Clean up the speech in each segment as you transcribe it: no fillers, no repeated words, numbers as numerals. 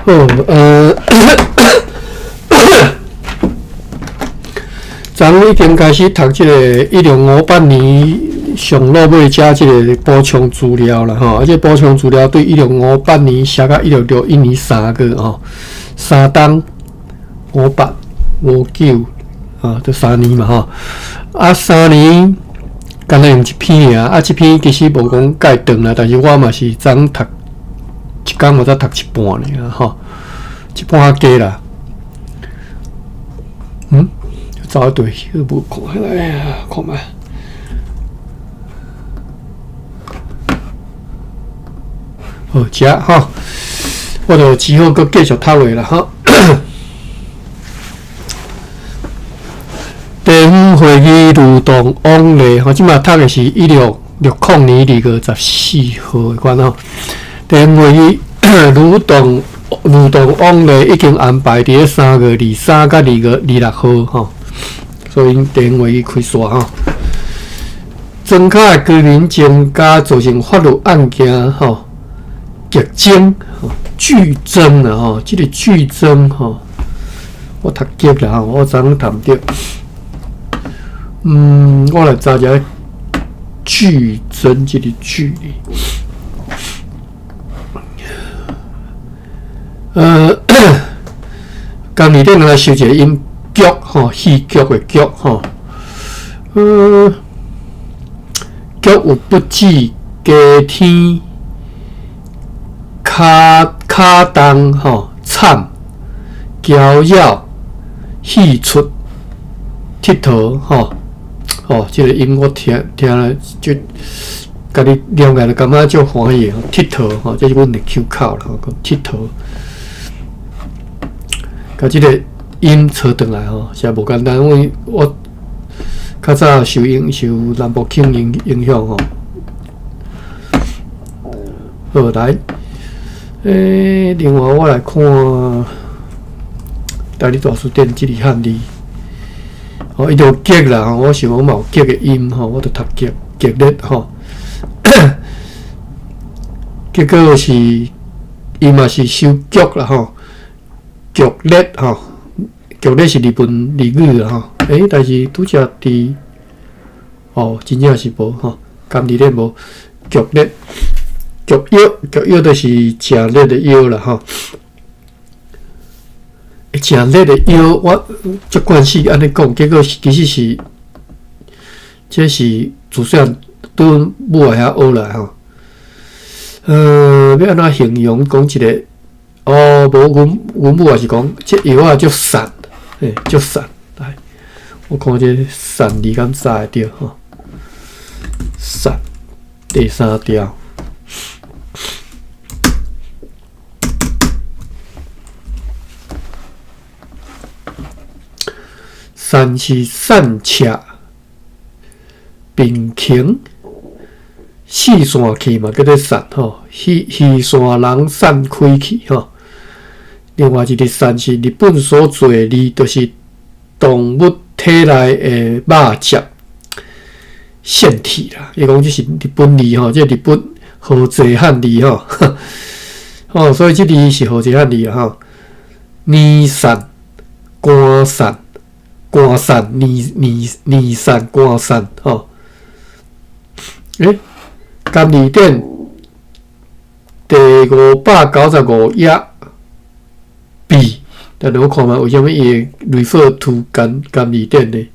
哦，咱已经开始读这个105年上落尾加这个补充资料了哈，而且补充资料对105年写到1661年3个哈，3冬58 59啊，这3年嘛哈，啊3年敢若用一篇尔，啊这篇其实无讲介长啦，但是我嘛是昨读一工我才读一半尔哈，一半加啦，走一对，无看，哎呀，看觅。好食哈，我就之后搁继续读下啦哈。地方会议蠕动往来，吼，即马读的是1660年2月14号的款吼。地方会议蠕动往来已经安排伫3月23甲2月26号吼，所以地方会议开煞吼。增加的居民增加造成法律案件吼。激增，剧增啊！吼，这个剧增吼，我读急啦吼，我昨昏读唔着。我来查一下剧增这个剧哩。今年顶来修一个音剧吼，戏剧的剧吼，剧有不止加天。卡动吼，惨搅扰戏出佚佗吼，这个音我听了就，家己了解了，感觉足欢喜吼，佚佗吼，这是阮的口口啦，讲佚佗，甲这个音找转来吼，实在无简单，因为我较早受南部腔影响吼，好来。另外我来看大理大书店这里汉字，伊就急啦，我想我嘛有急的音吼，我就读急烈吼，结果是伊嘛是收剧啦吼，剧烈吼，剧烈是日语啦吼，但是拄则伫真正是无吼，甘地咧无剧烈。剧药就是食烈的药啦吼，食烈的药我足惯势安尼讲，结果其实是，这是自细汉对阮母爱遐学来吼。要安怎形容讲一个？无阮母也是讲，这药啊足散，足散。来，我看这散字敢查会着吼？散第3条。散是散赤平平，四散气嘛，叫做散吼。四散人散开去吼。另外一个散是日本所做的字，就是动物体内的肉汁腺体啦。伊讲这是日本字吼，这日本好济汉字吼。所以这字是好济汉字啦吼。泥散、肝散。肝散、泥散、肝散吼。甘字典第595页 B， 但是我看觅为虾米伊会 refer to 甘字典呢？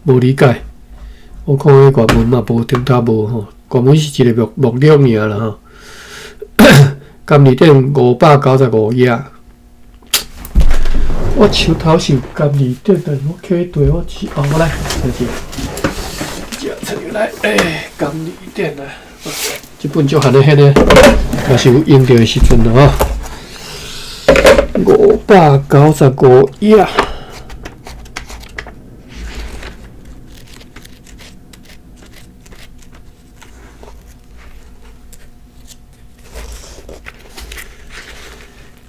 无理解，我看迄原文嘛无顶头无吼，原文是一个目录尔啦吼。甘字典595页，我手头是有甘字典，但是我摕去对我是我来，这来，甘字典啊，这本就含咧迄个，若是有用到的时阵咯吼。595页。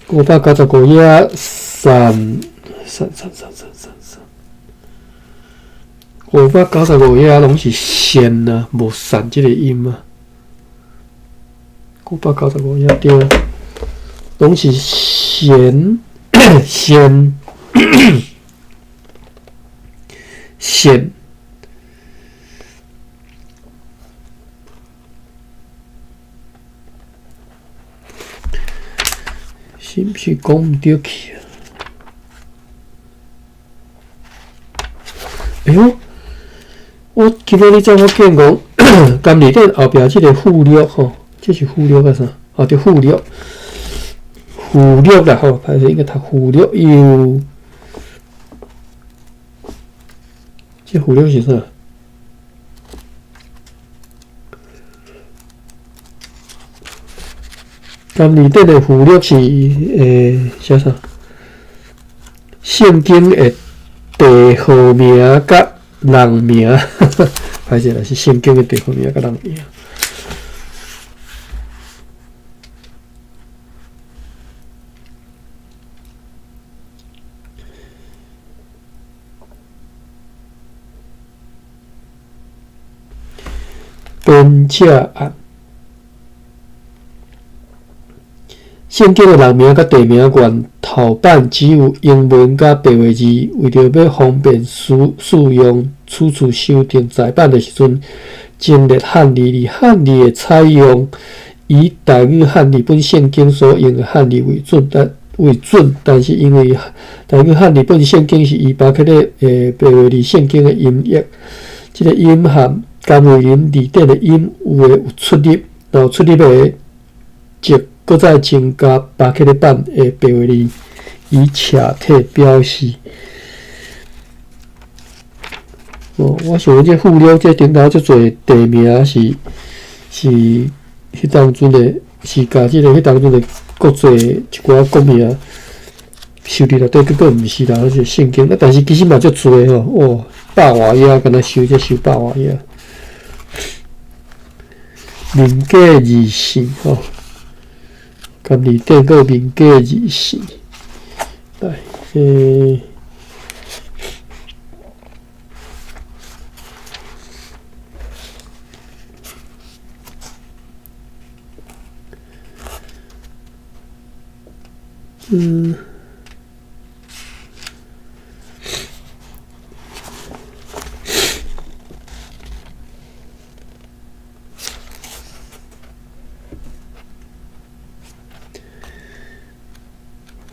595页散，595页拢是弦啊，无散即个音啊。595页对，拢是弦弦。是毋是讲毋对去啊？哎呦，我今仔日怎我见讲，甘利店后壁即个负六吼，这是负六啊啥？哦，对，负六啦吼，歹势应该读负六有，这负六是啥？甘利店的负六是写啥？圣经的地号名甲人名，歹势啦，是圣经的地号名甲人名。编者案。圣经的人名甲地名原头版只有英文甲白话字，为着要方便使用，处处修订再版的时阵，前列汉字以汉字的采用以台语汉日本圣经所用的汉字为准，但是因为台语汉日本圣经是200克的白话字圣经的音译，这个音和甘为林字典的音有出入，然后出入的则搁再增加8克的版的白话字，以斜体表示。我想这负六这顶头足侪地名是迄当阵的，是甲迄个迄当阵的国际一寡国名收伫内底，结果毋是啦，那是圣经。但是其实嘛足侪吼，100外页，敢若收100外页。民价字性吼，甘利店个民价字性，来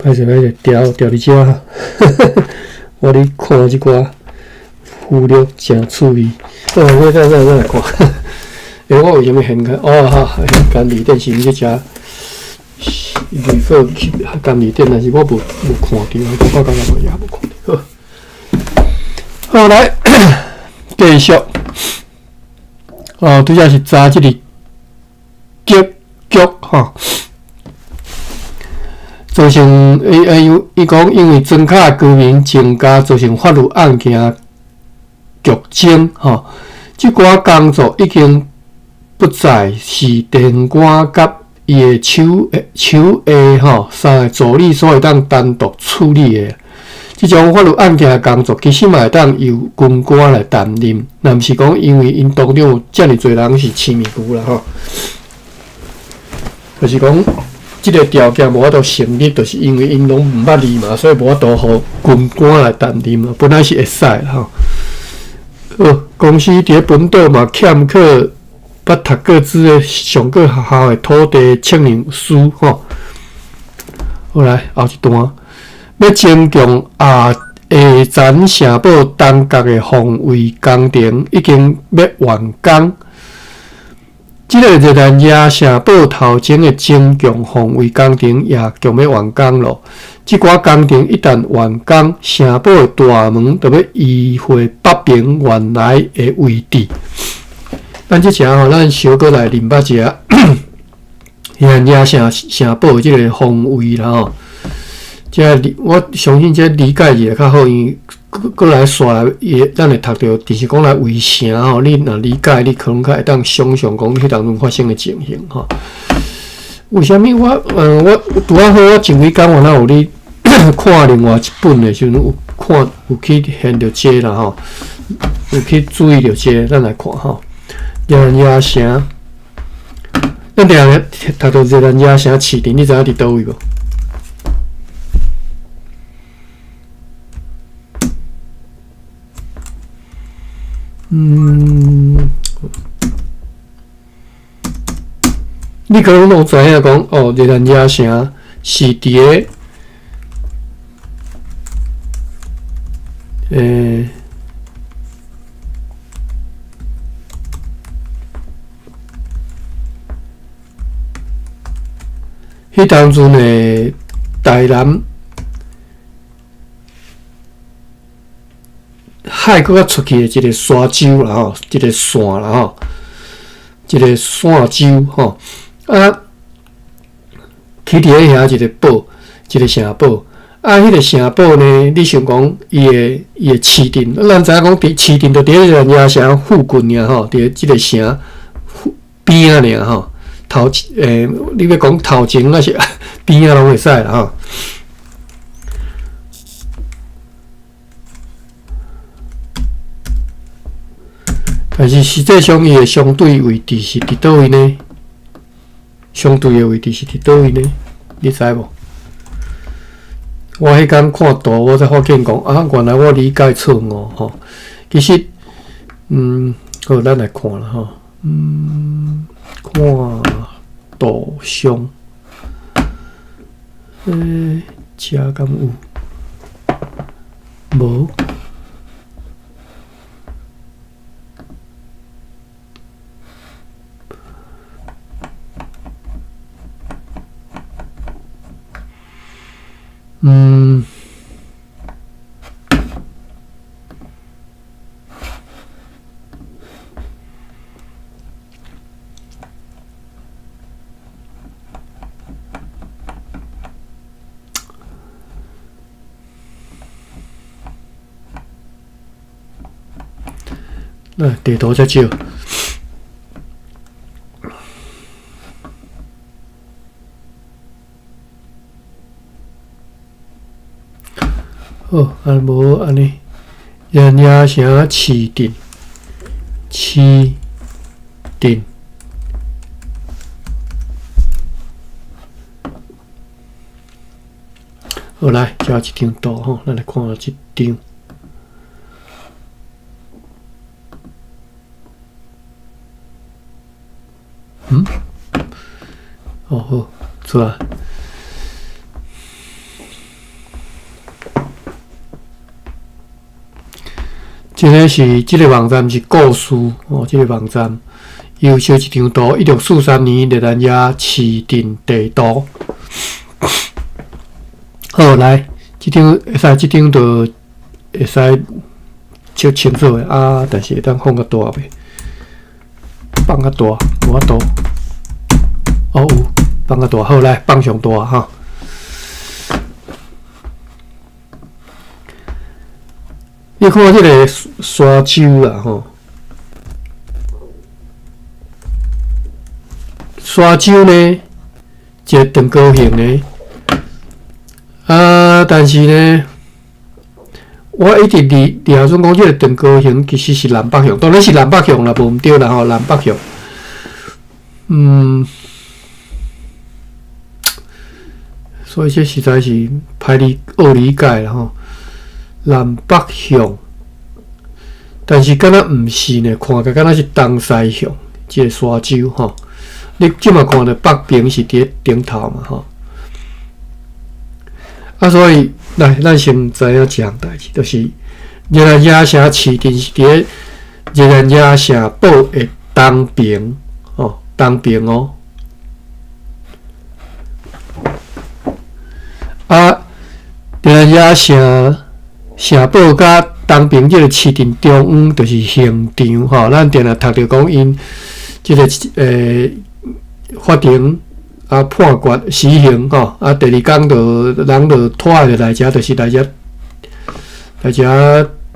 歹势调伫遮，我咧看即寡负六真趣味。我再来看，我为什么现看？甘利店是毋是遮瑞克甘利店？但是我无看到，我刚刚也无看到。好，来继续。拄则是查即个局吼。造成伊讲，因为庄卡居民增加，造成法律案件剧增吼。即寡工作已经不再是电官甲伊的手下吼3个助理所会当单独处理的。即种法律案件的工作，其实嘛会当由军官来担任，若毋是讲因为因当中有遮尔侪人是青面具啦吼，就是讲。即个条件无法度成立，就是因为因拢毋捌字嘛，所以无法度互军官来担任嘛。本来是会使吼。公司伫本岛嘛欠缺捌读各自的上个学校的土地测量师吼。好来后一段，要增强下层城堡东角的防卫工程已经要完工。即个热兰野城堡头前的增强防卫工程也将要完工咯。即寡工程一旦完工，城堡的大门就要移回北边原来的位置。咱即城吼，咱小过来认捌一下，热兰野城堡的即个防卫啦吼。我相信这理解也较好，因为过来刷来，咱会读到，就是讲来围城吼，你若理解，你可能较会当想象讲迄当中发生的情形吼。为虾米我拄啊好，我前几工我哪有咧看另外一本的时阵有去现着这啦吼，有去注意着这，咱来看吼。热兰城，咱定下读到热兰城市镇，你知影伫倒位无？你可能拢知影讲哦，热兰城是伫个迄当阵的台南海搁较出去的一个沙洲啦吼，一个线啦吼，一个线洲吼啊，起伫咧遐一个堡，一个城堡啊，迄个城堡呢，你想讲伊的市镇，咱知影讲伫市镇就伫热兰城附近尔吼，伫即个城边仔尔吼。你要讲头前那是边仔拢会使啦吼。但是实际上伊的相对位置是伫倒位呢？相对的位置是伫倒位呢？你知无？我迄天看图，我才发现讲啊，原来我理解错误吼。其实，好，咱来看啦吼。看图像，遮敢有？无。地图才少。好，无安尼，热兰城市镇，好来，遮一张图吼，咱来看下这张。好，出来。这个网站是故事哦，这个网站优秀一张图，1643年热兰城市镇地图。好，来，这张会使，这张就会使超清楚的啊，但是会当放较大袂？放较大，无法度。哦，有放较大，好来放上大哈。你看这个沙洲啦吼，沙洲呢，一个长高形的啊，但是呢，我一直理解讲这个长高形其实是南北向，当然是南北向啦，无毋对啦吼，南北向。所以这实在是歹理解啦吼。南北向，但是敢若毋是呢，看起敢若是东西向，即个沙洲吼。你即马看到北边是伫顶头嘛吼。啊，所以来，咱先知影一项代志，就是热兰城市镇是伫热兰城堡的东边哦，东边哦。啊，热兰城堡甲东边即个市镇中央就是刑场吼，咱定定读着讲因即个法庭啊判决死刑吼，啊第二工就人就拖着来遮，就是来遮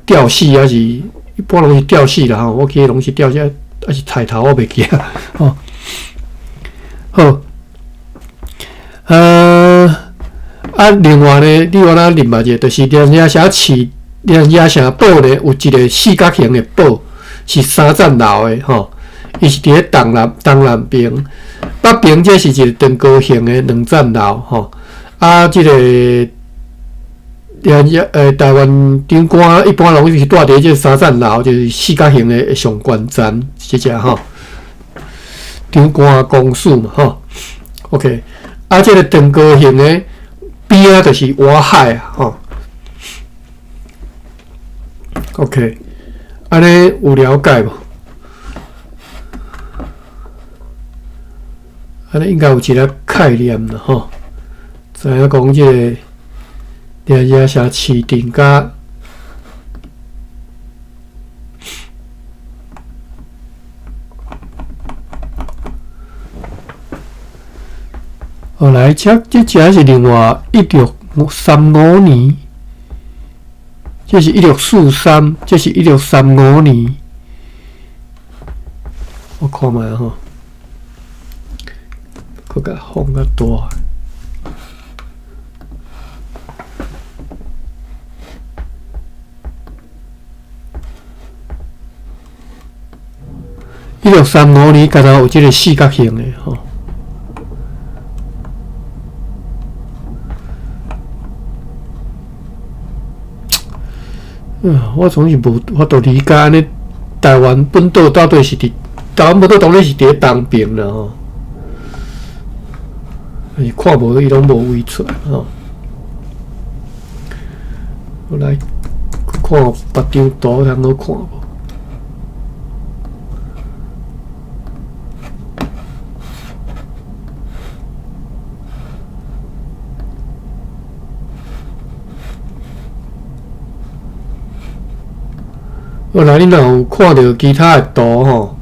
吊死，还是一般拢是吊死啦吼，我记拢是吊死，还是抬头我袂记啊吼。好，另外呢，你往哪认嘛者，就是连野城市、连野城堡呢，有一个四角形的堡，是3层楼的吼。伊是伫咧东南边，北边这是一个长高形的2层楼吼。即个台湾长官一般拢是住伫这3层楼，就是四角形的上悬站，即只吼。长官公署嘛吼。OK， 即个长高形的边仔就是外海啊吼。OK， 安尼有了解无？安尼应该有一个概念啦吼，知影讲即个连野城市定甲后来这是另外1635年，这是1643，这是1635年，我看卖吼。佮甲放较大。1635年，敢若有即个四角形的吼。我总是无法度理解安尼，台湾本岛到底是台湾本岛当然是伫东边啦吼。看无伊拢无位出来吼。我来看别张图，通好看无？你若有看到其他的图吼，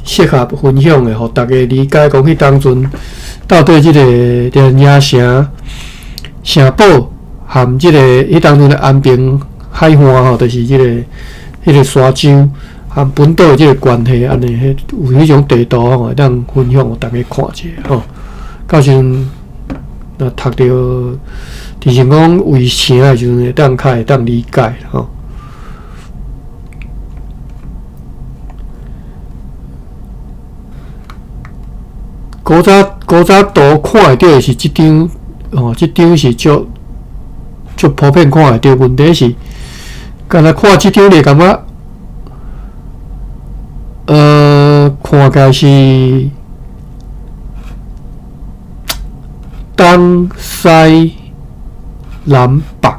适合分享的，互大家理解讲迄当阵。到底即个连野城堡含即个迄当中的安平海岸吼，就是即个迄个沙洲含本岛即个关系安尼，有迄种地图吼，当分享互大家看者吼。到时阵若读着，提前讲为城的时阵，会当理解吼。古早图看会到的是即张，即张是足普遍看会到。问题是，敢若看即张，你感觉，看起来是东西南北。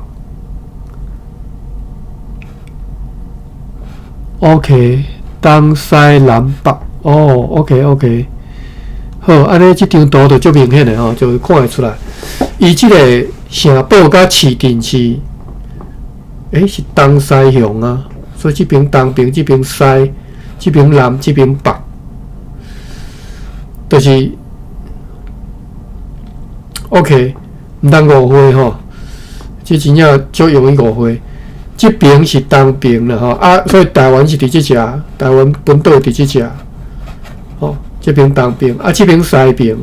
OK， 东西南北。OK。好，安尼即张图就足明显的吼，就看会出来。伊即个城堡甲市镇是，是东西向啊，所以即边东边，即边西，即边南，即边北，就是 OK， 毋通误会吼。即真正足容易误会。即边是东边啦吼，所以台湾是伫即只，台湾本岛伫即只，吼。这边东边，这边西边，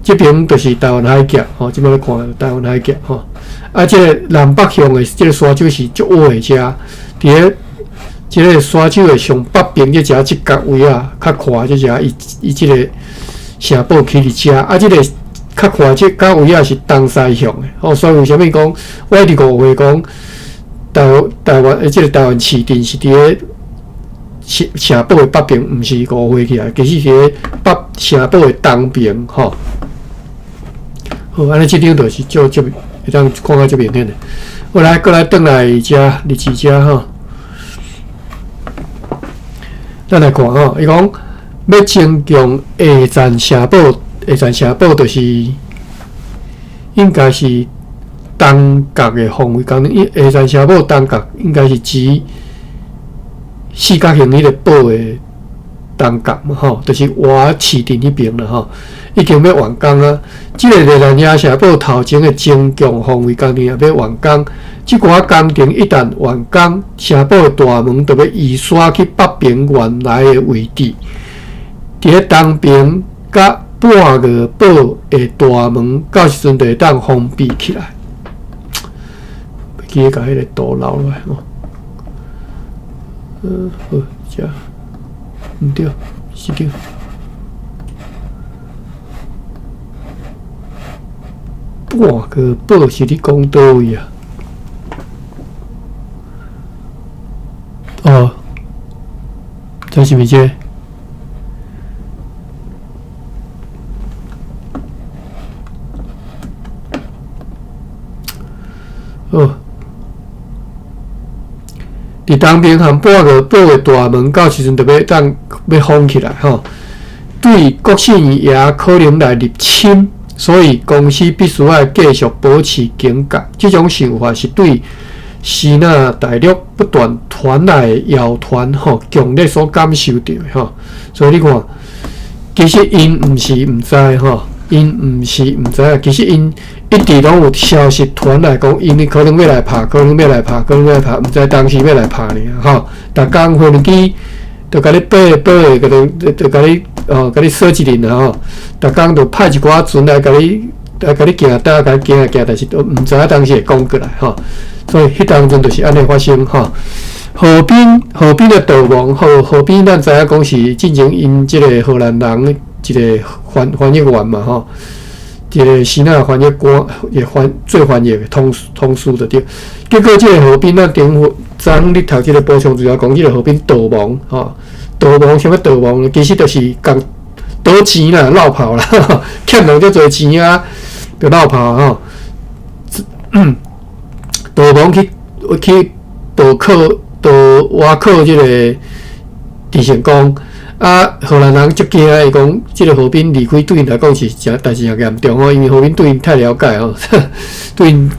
这边就是台湾海峡，吼，即摆咧看台湾海峡，吼，这个南北向的这个沙洲是足矮的遮，伫咧这个沙洲的上北边这只即角位啊，较宽这只，伊这个城堡起伫遮，这个较宽这角位啊是东西向的，吼，所以为虾米讲，我一直误会讲台湾这个台湾市镇是伫咧。城堡的北边毋是误会起来，其实是北城堡的东边吼。好，安尼即张就是足会当看到足明显的。后来过来转来遮日志遮吼，咱来看吼，伊讲要增强下站城堡就是应该是东角的方位，讲下站城堡东角应该是指。四角形迄个堡的东角嘛吼，就是外市镇迄边啦吼，已经要完工啊。即个连野城堡头前的增强防卫工程也要完工，即寡工程一旦完工，城堡的大门就要移刷去北边原来的位置，伫咧东边甲半个堡的大门，到时阵就会当封闭起来。记得甲迄个图留落来吼。好，遮毋对，是对。半个堡是你讲倒位啊？哦，这是毋是这？哦，伫东边和半个堡的大门，到时阵就要封起来吼。对国姓爷可能来入侵，所以公司必须要继续保持警觉。这种想法是对西纳大陆不断传来的谣传吼，强烈所感受到的吼。所以你看，其实因毋是毋知吼，因毋是毋知影，其实因一直拢有消息传来讲，因可能要来拍，可能要来拍，可能要来拍，毋知当时要来拍呢吼。逐工飞机就甲你爬，就甲你甲你说一轮啊吼。逐工就派一寡船来甲你行搭，甲你行，但是都毋知影当时会讲过来吼。所以迄当阵就是安尼发生吼。河滨的导盲，河滨咱知影讲是进前因即个荷兰人一个翻译员嘛吼。一个希腊翻译官也最翻译的通书的对。结果即个河滨咱昨你读即个补充资料讲，即个河滨导盲吼，导盲啥物导盲？其实就是共倒钱啦，落跑啦，欠人遮侪钱啊，就落跑吼。导盲去挖靠即个地成功。啊，荷兰人足惊伊讲，即个河滨离开对因来讲是代志也严重吼，因为河滨对因太了解吼，对因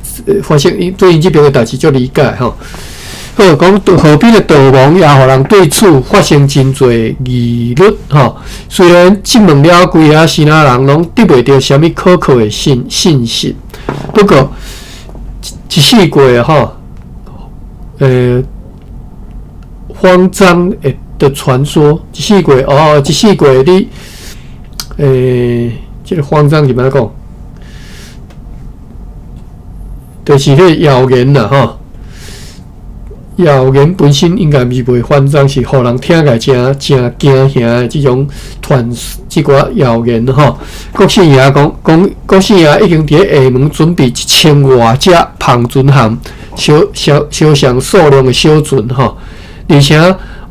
发生对因即边的代志足理解吼。好，讲河滨的导盲也互人对此发生真侪议论吼。虽然质问了规下希腊人拢得袂到啥物可靠的信息，不过一世过吼，慌张的传说，一世过你，这个慌张是怎讲？就是迄个谣言啦，吼。谣言本身应该是袂慌张，是互人听起来真惊吓的这种即寡谣言吼。国姓爷讲，国姓爷已经伫下门准备1000多只胖船舰，小上数量的小船吼，而且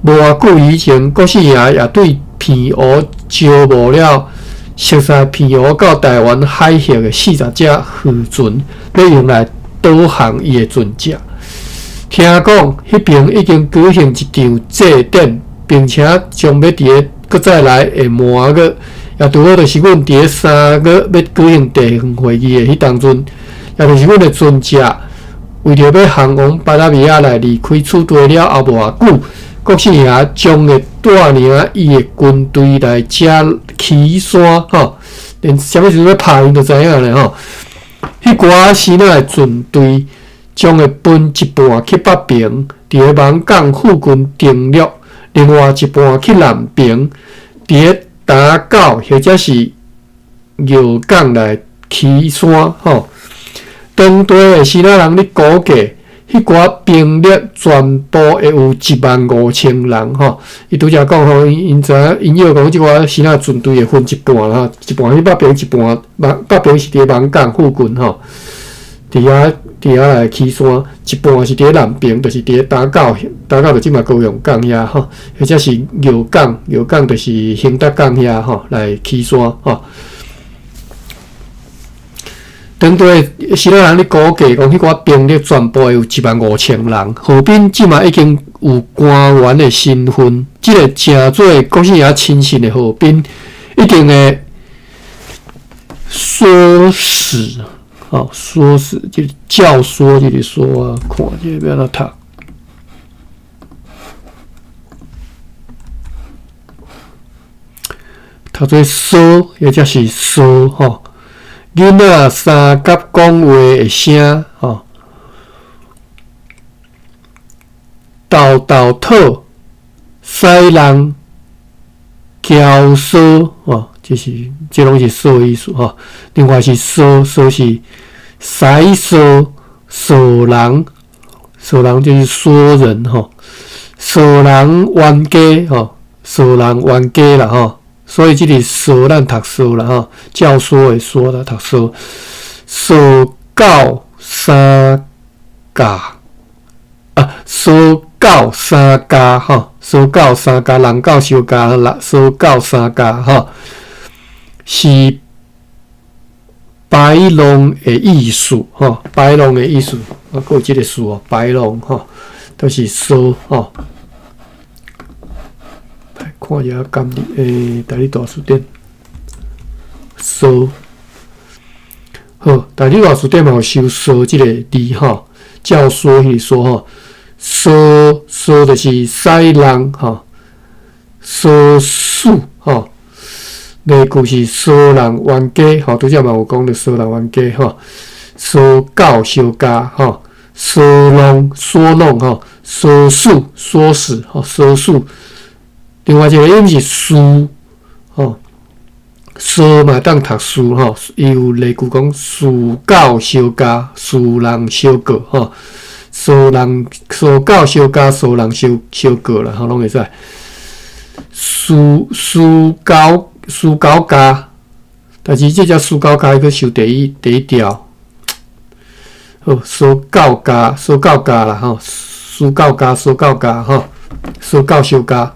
无偌久以前，国姓爷也对骗蚵招募了熟悉骗蚵到台湾海峡的40只渔船，要用来导航伊的船只。听讲，迄边已经举行一场祭典，并且将要伫个再来下暝个，也拄好就是阮伫3月要举行地方会议的迄当阵，也就是阮的船只为着要航往巴拿米亚来离开厝地了后无偌久，国姓爷将会带领伊的军队来遮起山吼，连啥物时阵要拍因就知影咧吼。迄寡希腊的船队将会分一半去北平，伫个芒港附近登陆；另外一半去南平，伫个打狗或者是牛港来起山吼。当地的希腊人咧估计，迄寡兵力全部会有15000人吼。伊拄则讲吼，因知影因要讲即寡希腊船队会分一半吼，一半去北平，一半北平是伫芒港附近吼，伫遐来起山，一半是伫南边，就是伫打狗就即马高雄港遐吼，或者是牛港就是兴达港遐吼来起山吼。当地希腊人咧估计讲，迄寡兵力全部有15000人。河滨即马已经有官员的身份，即个诚做国姓爷亲信的河滨，一定会唆使。好，说是就是教唆，就是说啊，看这个要哪读？读做说，或者是说吼。囡仔三甲讲话的声吼，豆套、西人、骄奢吼，就是这拢是说的意思哈。另外是说是西说人，说人就是说人哈。说人冤家哈，说人冤家啦哈。所以这里说咱读书啦哈，教唆的说啦读书。说到三家啊，说到三家哈，说到三家，人到相加啦，说到三家哈，是白龙的意思哈，白龙的意思，啊，还有这个词哦，白龙哈，都是说哈。来看一下今日大理大书店说。好，大理大书店嘛有收说这个字哈，教唆迄说哈，说就是使人哈，说书哈，例句是说人冤家哈，拄则嘛有讲着说人冤家哈，说教相加哈，说弄哈，说书说死哈，说书。另外一个音是书哈。说嘛当读书吼，伊有例句讲书教相加，书人相过吼，说教相加，说人相过啦，吼拢会使。书教加，但是这只书教加伊去收第一条。好，说教加啦吼，书教加吼，说教相加。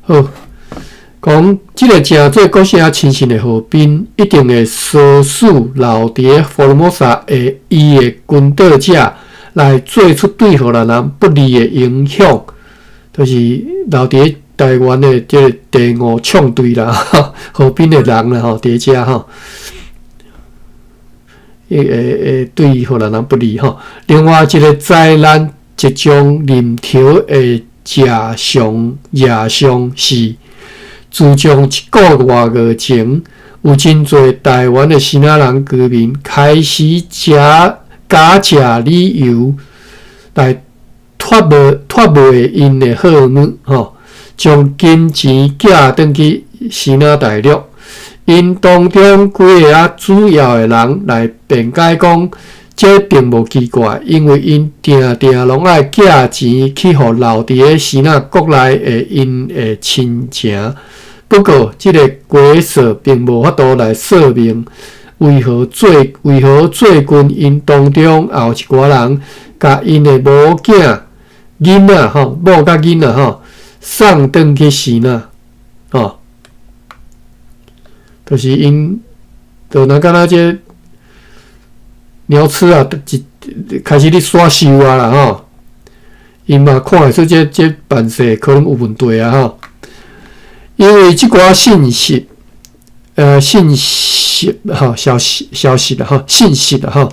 好。讲即个正做国声亲信的和平，一定会唆使留伫福尔摩沙的伊的军队者来做出对荷兰人不利的影响，就是留伫台湾的即个第五枪队啦，和平的人啦吼，伫遮吼，对荷兰人不利吼。另外一个灾难即将临头的假象是。自从一个月前，有真侪台湾的新仔人居民开始假借理由来脱卖因的货物，吼，将金钱寄转去新仔大陆。因当中几个主要的人来辩解讲，这并无奇怪，因为因定拢爱寄钱去互留伫个新仔国内的因的亲情。不过，这个规则并无法度来说明为何做军因当中也有一寡人，甲因的某囝仔吼，某甲囡仔吼，送转去死呐，吼，就是因，就那敢若这鸟鼠啊，开始咧耍秀啊啦吼，因嘛看会出这办事可能有问题啊吼。因为即寡信息哈，消息啦哈，信息啦哈，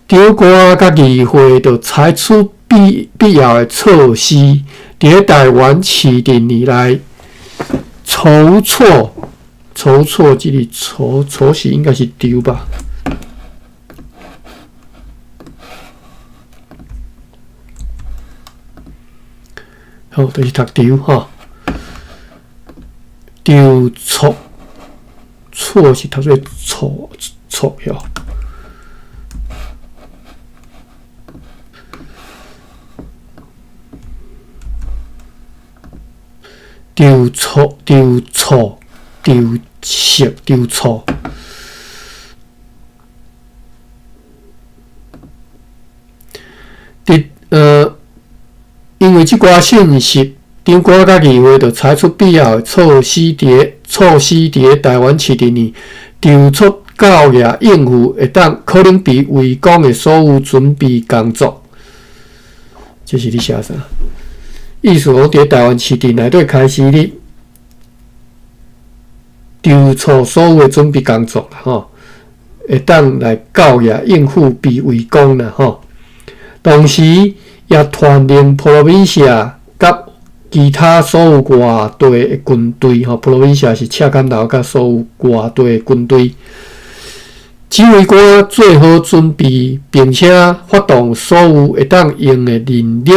中国甲议会就采取必要的措施，伫台湾市定以来筹措，这里筹是应该是丢吧？好，就是读丢哈。丢错是读做错哟。丢错丢错丢失丢错。因为即寡信息。中国甲议会就采取必要的措施，伫台湾市定里丢出教育应付会当可能被围攻的所有准备工作。这是你写啥？意思讲，伫台湾市定内底开始咧丢出所有的准备工作啦，吼，会当来教育应付被围攻啦，吼。同时也传令普罗宾社甲其他所有外地的军队，普罗宾社是赤坎楼甲所有外地的军队，指挥官做好准备，并且发动所有会当用的人力，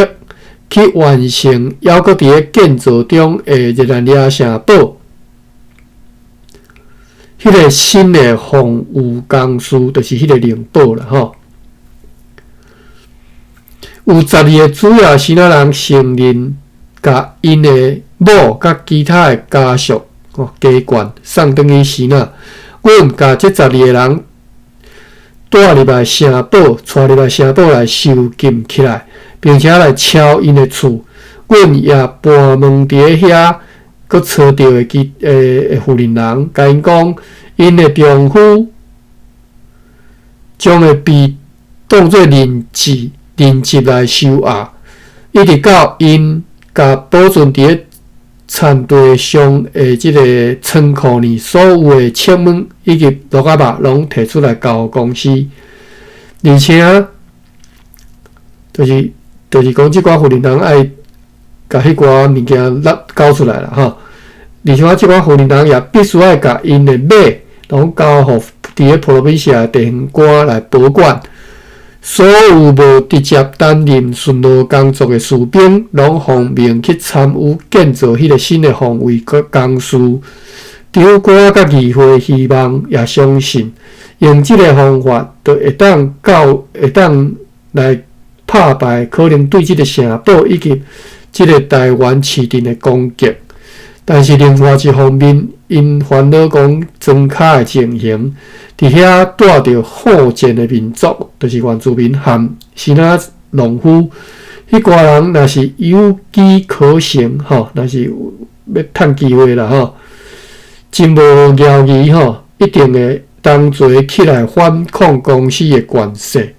去完成还阁伫咧建造中的热兰遮城堡。迄个新的防务公司，就是迄个灵宝啦吼。有12个主要先仔人承认，甲因的某甲其他的家属家眷送转去先仔。阮甲这12个人带入来城堡，带入来城堡来收禁起来，并且来敲因的厝。阮也搬问伫遐，佮找到的妇人人，甲因讲，因的丈夫将会被当作人质来收押，一直到因甲保存伫田地上的即个仓库里所有的册文以及录啊目拢摕出来交公司，而且就是讲即寡妇人人爱甲迄寡物件交出来啦吼，而且即寡妇人人也必须爱甲因的马拢交互伫咧普罗宾西亚地方官来保管。所有无直接担任巡逻工作的士兵，拢奉命去参与建造迄个新的防卫工事。长官甲议会希望也相信，用即个方法，就会当来打败可能对即个城堡以及即个台湾市镇的攻击。但是另外一方面，因烦恼讲庄卡的情形，伫遐带着好战的民族，就是原住民和是那农夫，迄寡人若是有机可乘吼，若是要趁机会啦吼，真无谣疑吼，一定会同齐起来反抗公司的权势。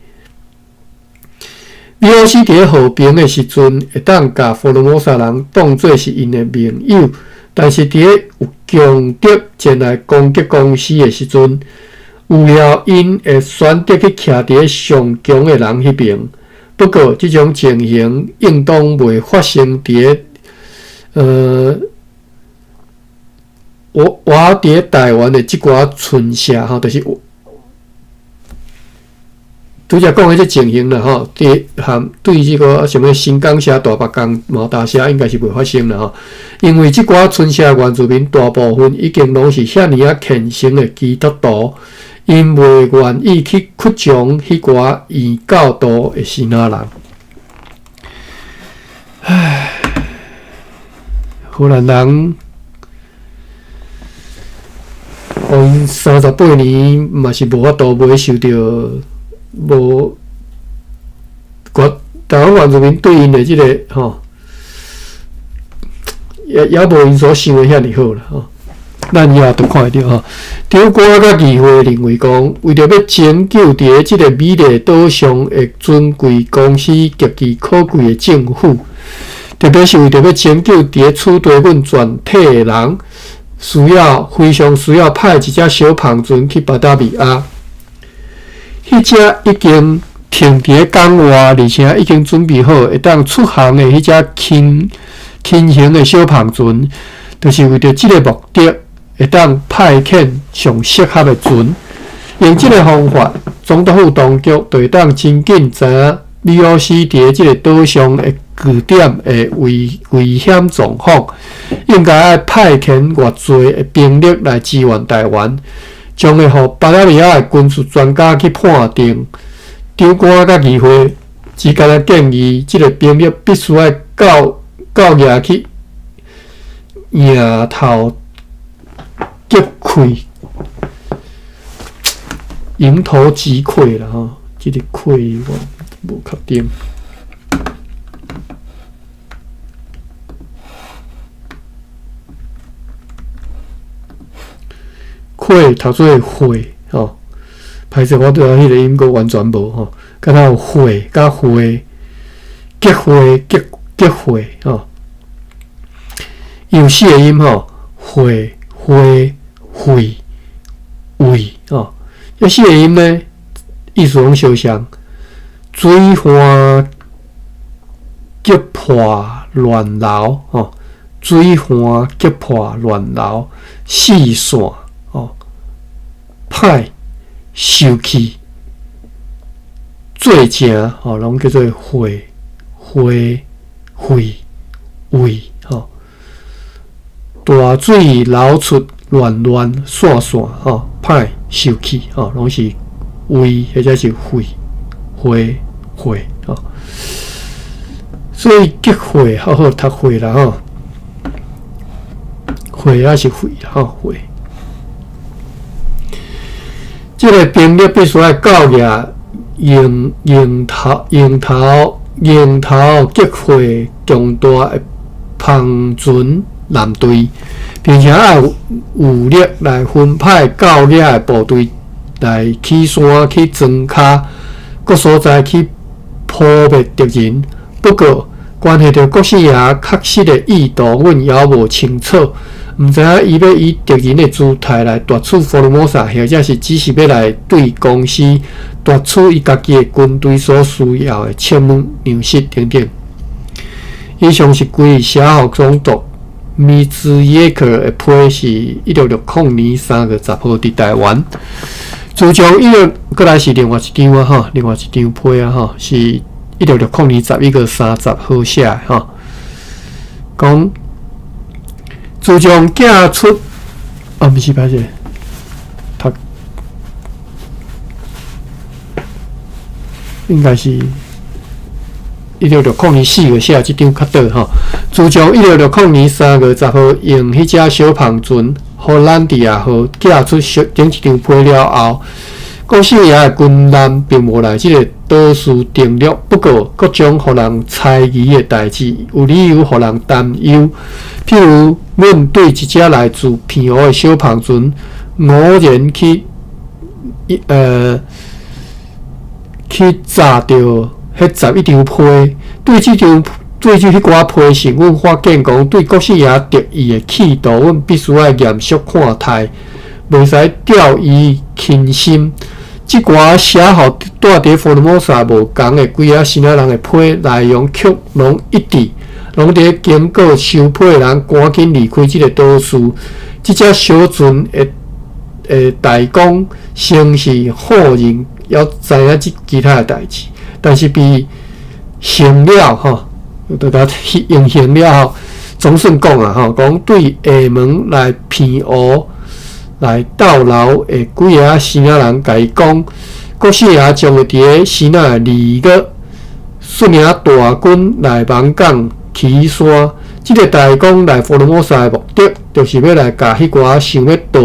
VOC 伫和平的时阵，会当甲福罗摩沙人当作是因的盟友。但是伫有强敌前来攻击公司的时阵，有了因会选择去徛伫上强的人迄边。不过，即种情形应当袂发生伫我伫台湾的即寡村社吼，就是拄则讲的这情形啦吼，对即个什么新港社、大北港、毛大社应该是袂发生啦吼，因为即寡村社原住民大部分已经拢是遐尼虔诚的基督徒，因袂愿意去扩张迄寡异教徒的先仔人。唉，荷兰人，互因38年嘛是无法度袂受到。无，台湾原住民对因的即个吼，也无因所想的遐尼好啦吼。咱也都看得到吼，长官甲议会认为讲，为着要拯救伫咧即个美丽岛上的尊贵公司极其可贵的政府，特别是为着要拯救伫咧处地阮全体的人，非常需要派一只小胖船去巴达米亚。迄只已经停伫咧港外，而且已经准备好会当出航的迄只轻型的小胖船，就是为着即个目的，会当派遣上适合的船。用即个方法，总督府当局就会当真紧知影 VOC 伫即个岛上的据点的危险状况，应该爱派遣偌济的兵力来支援台湾。将会互巴达米亚的军事专家去判定，长官甲议会之间的建议，即个兵力必须要到夜去迎头击溃，迎头击溃啦吼！即个溃我无确定。会读做会吼，歹势我对迄个音歌完全无吼，敢若有会甲会结会吼，有4个音吼，会会吼，这4个音呢意思拢相像，水花击破乱流吼，水花击破乱流，四线。歹受气最正吼，拢叫做会吼。大水流出乱散吼，歹受气吼，拢是胃或者是肺吼。所以结血好好读血啦吼，血也是肺啦吼，血。这个兵力必须要教育迎头结血强大的旁巡舰队，并且要有力来分派较野的部队来起山去庄卡各所在去扑灭敌人。不过，关系到国师爷确实的意图，阮也无清楚。毋知影伊要以敌人的姿态来夺取佛罗摩萨，或者是只是要来对公司夺取伊家己的军队所需要的切门粮食等等。以上是规写予总督米兹耶克的批，是1660年3月10号伫台湾。自从过来是另外一张啊吼，另外一张批啊吼，是1660年11月30号写的吼，讲。自从寄出毋是歹势，读应该是1660年4月写即张较倒吼。自从1660年3月10号用迄只小胖船荷兰迪亚号寄出顶一张批了后，国师爷的军舰并无来即个岛屿登陆，不过各种互人猜疑的代志，有理由互人担忧。譬如，阮对一只来自偏湖的小胖船偶然去炸着迄11张批，对即迄寡批信，阮发现讲对国师爷得意的企图，阮必须要严肃看待，袂使掉以轻心。即寡写予住伫佛罗摩萨无共的几啊新仔人的批内容却拢一致，拢伫经过收批的人赶紧离开即个岛屿。即只小船的代工先是好人，要知影其他的代志，但是被行了吼，就甲用行了后，总算讲啊吼，讲对下门来骗讹。来斗楼的几个新仔人甲伊讲，国师爷将会伫个新仔的2月率领大军来芒港起山。即个代工来佛罗摩萨的目的，就是要来甲迄寡想要逃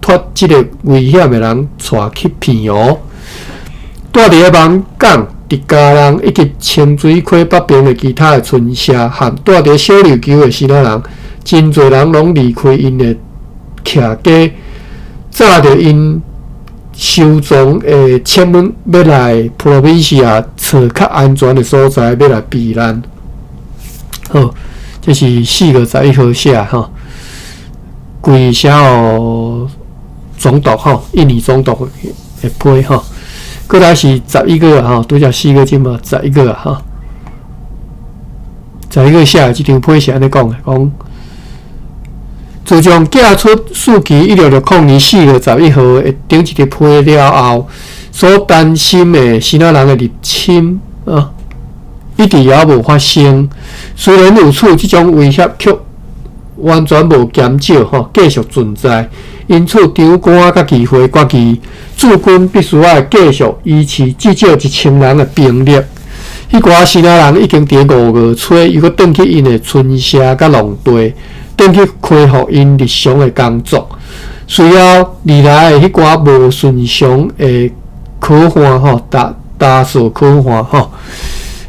脱即个危险的人带去骗讹。住伫个芒港、伫家人以及清水溪北边的其他的村社，和住伫小琉球的新仔人，真侪人拢离开因的徛家。早着因收藏的签文要来普罗宾西亚找较安全的所在，要来避难。好，这是4月11号写吼，规写予总督吼，印尼总督的批吼。过来是11月吼，拄则4月即嘛11月吼，11月写的即张批是安尼讲的，讲。自从寄出数期1660年4月11号的顶一个批了后，所担心的新仔人的入侵啊，一直也无发生。虽然如此，这种威胁却完全无减少吼，继续存在。因此，长官甲议会决议，驻军必须要继续维持至少1000人的兵力。迄寡新仔人已经伫5月初又搁转去因的村社甲农地。转去恢复因日常的工作，随后未来的迄寡无顺常的可汗吼，大数可汗吼，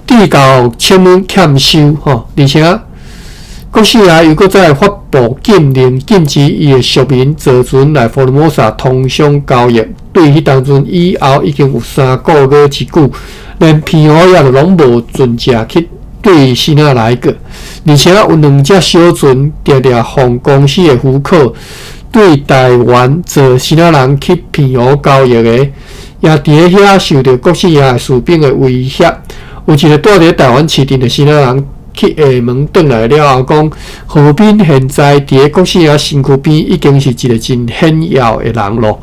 地教签文欠收吼，而且国师爷又搁再发布禁令，禁止伊的属民坐船来佛罗摩萨通商交易。对迄当阵以后已经有3个月之久，连偏湖也拢无准驾去。对新仔来个，而且有2只小船常常奉公司的符口，对台湾做新仔人去偏湖交易的，也伫遐受到国师爷的士兵的威胁。有一个住伫台湾市镇的新仔人去厦门转来了后，讲何斌现在伫国师爷身躯边已经是一个真显要的人咯。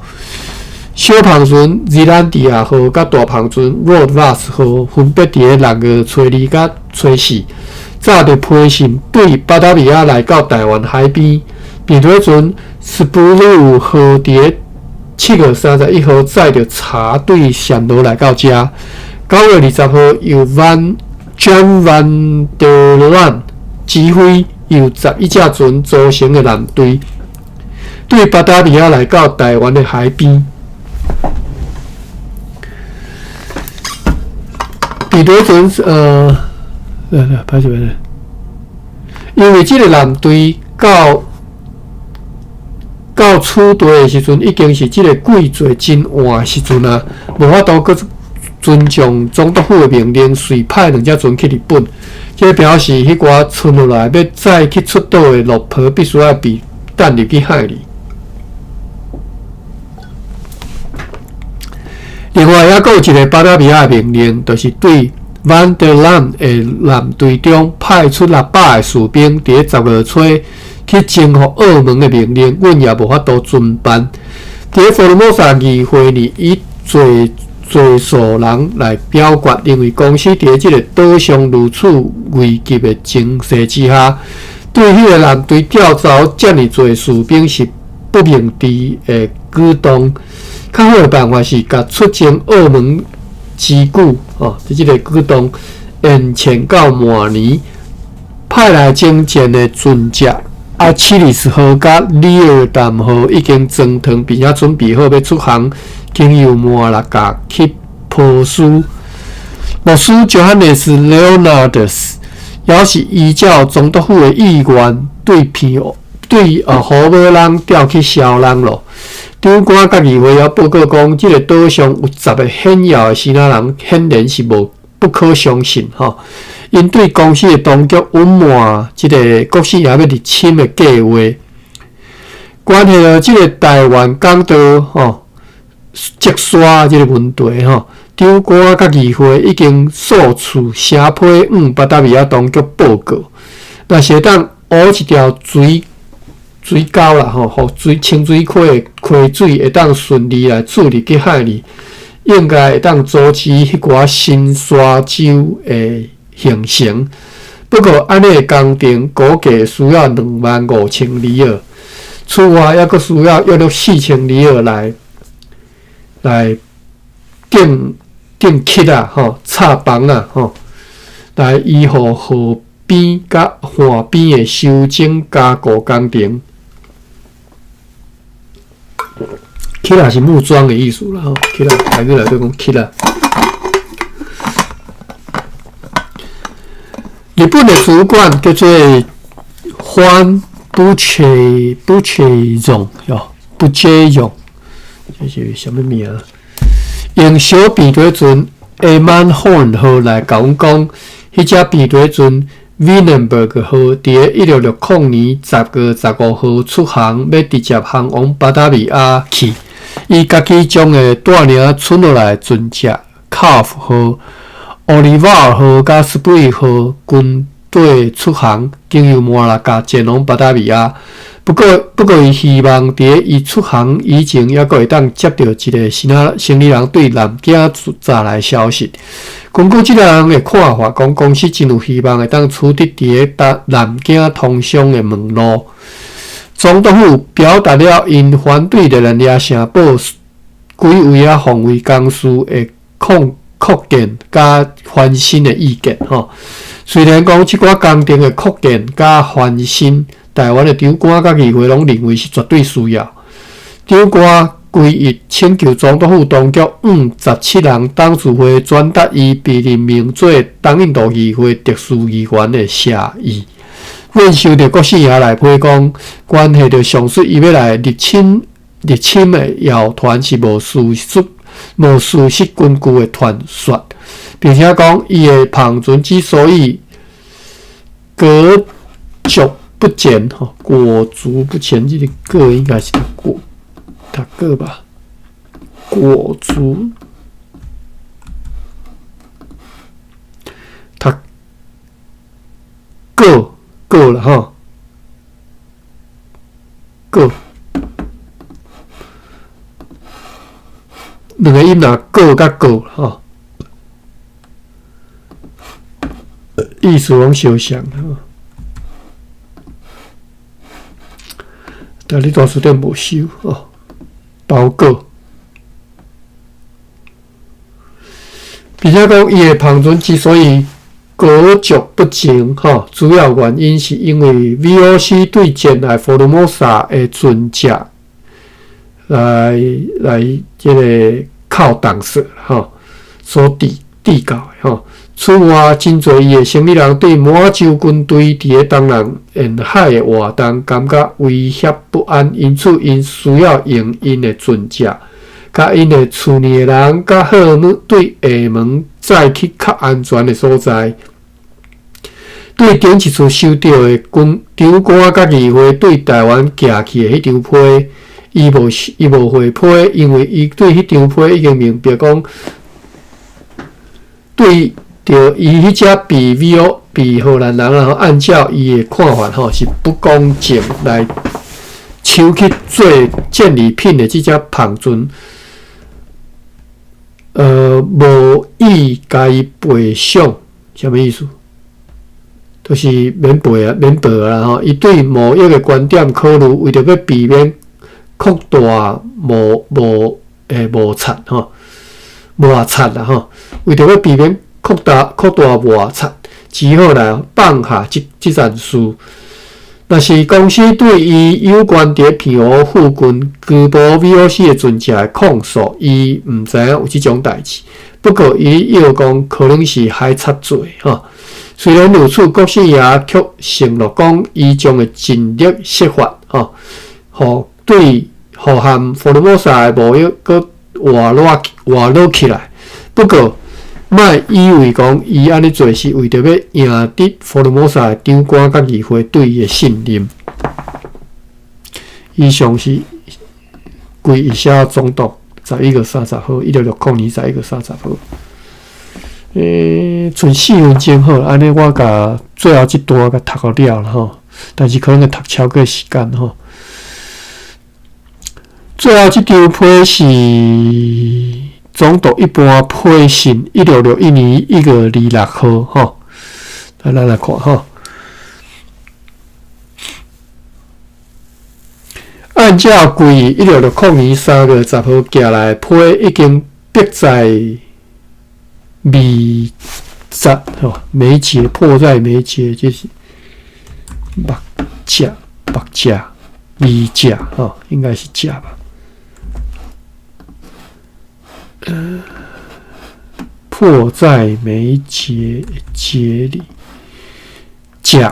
小胖船日兰迪亚号甲大胖船 Roadrush 号分别伫6月初2甲初4，早着批信对巴达比亚来到台湾海边，并对船 Spru 号伫7月31号载着茶队上路来到遮。9月20号由John Van der Laan 指挥，由11只船组成的舰队，对巴达比亚来到台湾的海边。彼得船拍什么呢？因为这个舰队到出队的时阵，已经是这个季节真晚的时阵啊，无法度搁尊重总督府的命令，随派2只船去日本。这表示迄寡剩落来要再去出岛的陆婆，必须要被弹入去海里。另外，还有一个巴达比亚的命令，就是对 Van der Laan 的舰队中派出600个士兵，伫10月初去征服澳门的命令，阮也无法度遵办。伫佛罗摩萨议会里，以多数人来表决，因为公司伫即个岛上如此危急的情势之下，对迄个舰队调走遮尔多士兵是不明智的举动。较好的办法是，甲出征澳门之举即个举动延前到明年。派来征战的船只阿奇里斯号甲里尔淡号已经装烫，并且准备好要出航。经由马拉加去波斯，牧师 Johannes Leonardus 也是依照总督府的意愿，对荷兰人调去潲人咯。长官甲议会也报告讲，这个岛上有10个显要的希腊人，显然是不可相信吼。因对公司的当局隐瞒这个国史也要入侵的计划，关系到这个台湾港岛截沙这个问题长官甲议会已经数次写批巴达比亚当局报告，若是会当挖一条水沟啦清水溪的溪水会当顺利来处理去海里，应该会当阻止迄寡新沙洲的形成。不过，安尼的工程估计需要25000里尔，此外还佫需要约4000里尔来建砌插房来依护河边甲岸边的修整加固工程。起来是木桩的意思啦起来台语来对讲起来。日本的主管叫做欢不切容不接容，这是什么名？用小便队船 Aman Horn 号来甲阮讲，迄只便队船 Vinenberg 号伫1660年10月15号出航，要直接航往巴达比亚去。伊家己将会带领剩落来船只 Calf 号、Oliver 号甲 Spruce 号军队出航，经由马拉加前往巴达比亚。不过，伊希望伫伊出航以前，还佫会当接到一个行李人对南京查来消息。根据这个人的看法，讲公司真有希望会当取得伫南京通商的门路。总督府表达了因反对的人也城堡几位防卫工事的扩建甲翻新的意见虽然讲即寡工程的扩建甲翻新，台湾的长官甲议会拢认为是绝对需要。长官规议请求总督府当局17人董事会转达伊被任命做东印度议会特殊议员的谢意。阮收到国史也来批讲，关系到上述伊要来入侵的谣传是无事实根据的传说，并且讲伊的旁船之所以隔足不前裹足不前，这个“个”应该是读个吧？裹足，读个了个。两个音呐，个甲个意思拢相像但你大书店无收哦，包括，并且讲伊的旁船之所以裹足不前，主要原因是因为 VOC 对前来佛罗摩萨的船只来这个靠挡射所递到的此外，真侪伊的生意人对摩尔州军队伫个东南沿海的活动感觉威胁不安，因此因需要用因的船只，甲因的厝内的人，甲好对下门再去较安全的所在。对顶一次收到的长官甲议会对台湾寄去的迄张批，伊无回批，因为伊对迄张批已經明白講，對着伊迄只被荷蘭人按照伊的看法是不公正來收去做戰利品的即只旁船，無意甲伊賠償，啥物意思？就是免賠啦伊對某一個觀點考慮，為着要避免擴大摩擦摩擦啦為着要避免擴大摩擦，只好來放下即件事。若是公司對伊有關佇平湖附近居無 VOC 的船隻的控訴，伊毋知影有即種代誌。不過伊又講可能是海賊罪雖然如此，國師爺卻承諾講，伊將會盡力釋法互含佛羅摩薩的無約閣活絡起來。不過，莫以為講伊安尼做是為着要贏得佛羅摩薩的長官甲議會對伊的信任。以上是歸以下總督11月30號，1660年11月30號。剩4分鐘好，安尼我甲最後一段甲讀了了但是可能會讀超過時間最後這張批是總督一般批信1661年1月26號咱來看按照規1660年3月10號寄來批已經迫在眉睫眉睫迫在眉睫，就是目睫眉睫應該是睫吧。迫在眉睫里，睫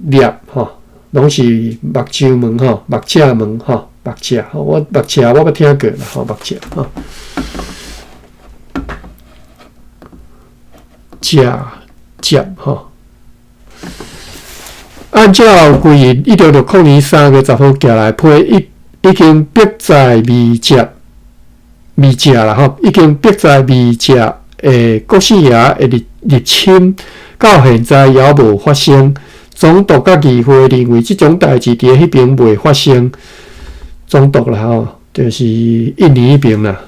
裂攏是目睭門目睫門目睫我目睫我捌聽過啦目睫睫按照規1660年3月10號寄來批已經迫在眉睫啦已經迫在眉睫的國師爺的入侵，到現在也無發生。總督甲議會認為這種代誌佇迄邊未發生。總督啦就是印尼迄邊啦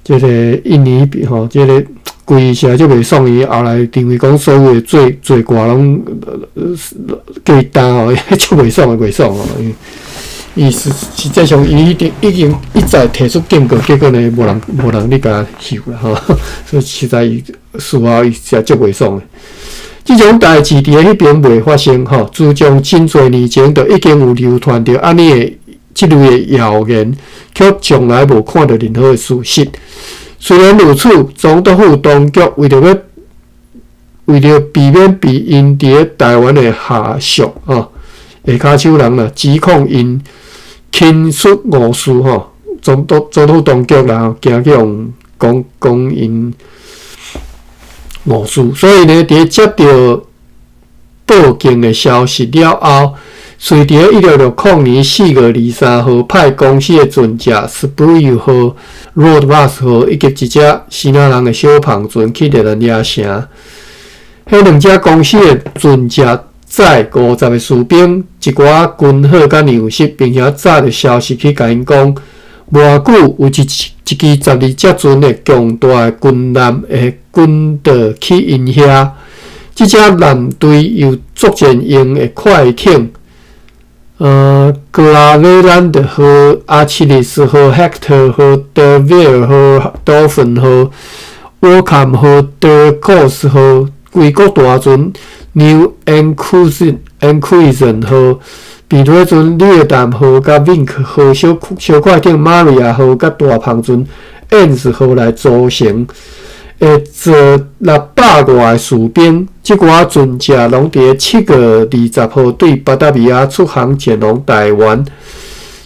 這個印尼迄邊這個規社就袂爽伊，後來認為講所有的罪過攏給伊擔就袂爽伊實際上伊已經一再提出警告，結果呢無人咧甲翕啦所以實在伊事後伊實足袂爽的。這種代誌佇迄邊未發生自從真濟年前就已經有流傳着安尼的即類的謠言，卻從來無看到任何的事實。雖然如此，總督府當局為了避免被因佇台灣的下屬下骹手人啦指控因輕率誤事總督府當局啦驚去用講因誤事，所以呢，佇接到報警的消息了後，隨佇1660年4月23號派公司的船隻 Spruce 號、Roadbus 號以及一隻西南人的小篷船去獵人野城。迄兩隻公司的船隻載50個士兵、一寡軍號甲糧食，並且早着消息去甲因講，無久有一一支12只船的强大的军舰会滚到去因遐。即只舰队由作战用的快艇，格拉维兰德号、阿奇里斯号、Hector 号、德维尔号、Dolphin 号、沃坎号、德科斯号、贵国大船 New Enquisition 号、比瑞船列丹号、甲 Vink 号小快艇 Maria 号、甲大胖船 Ans 号来组成。会坐600多个士兵，即寡船只拢伫7月20号对巴达维亚出航前往台湾。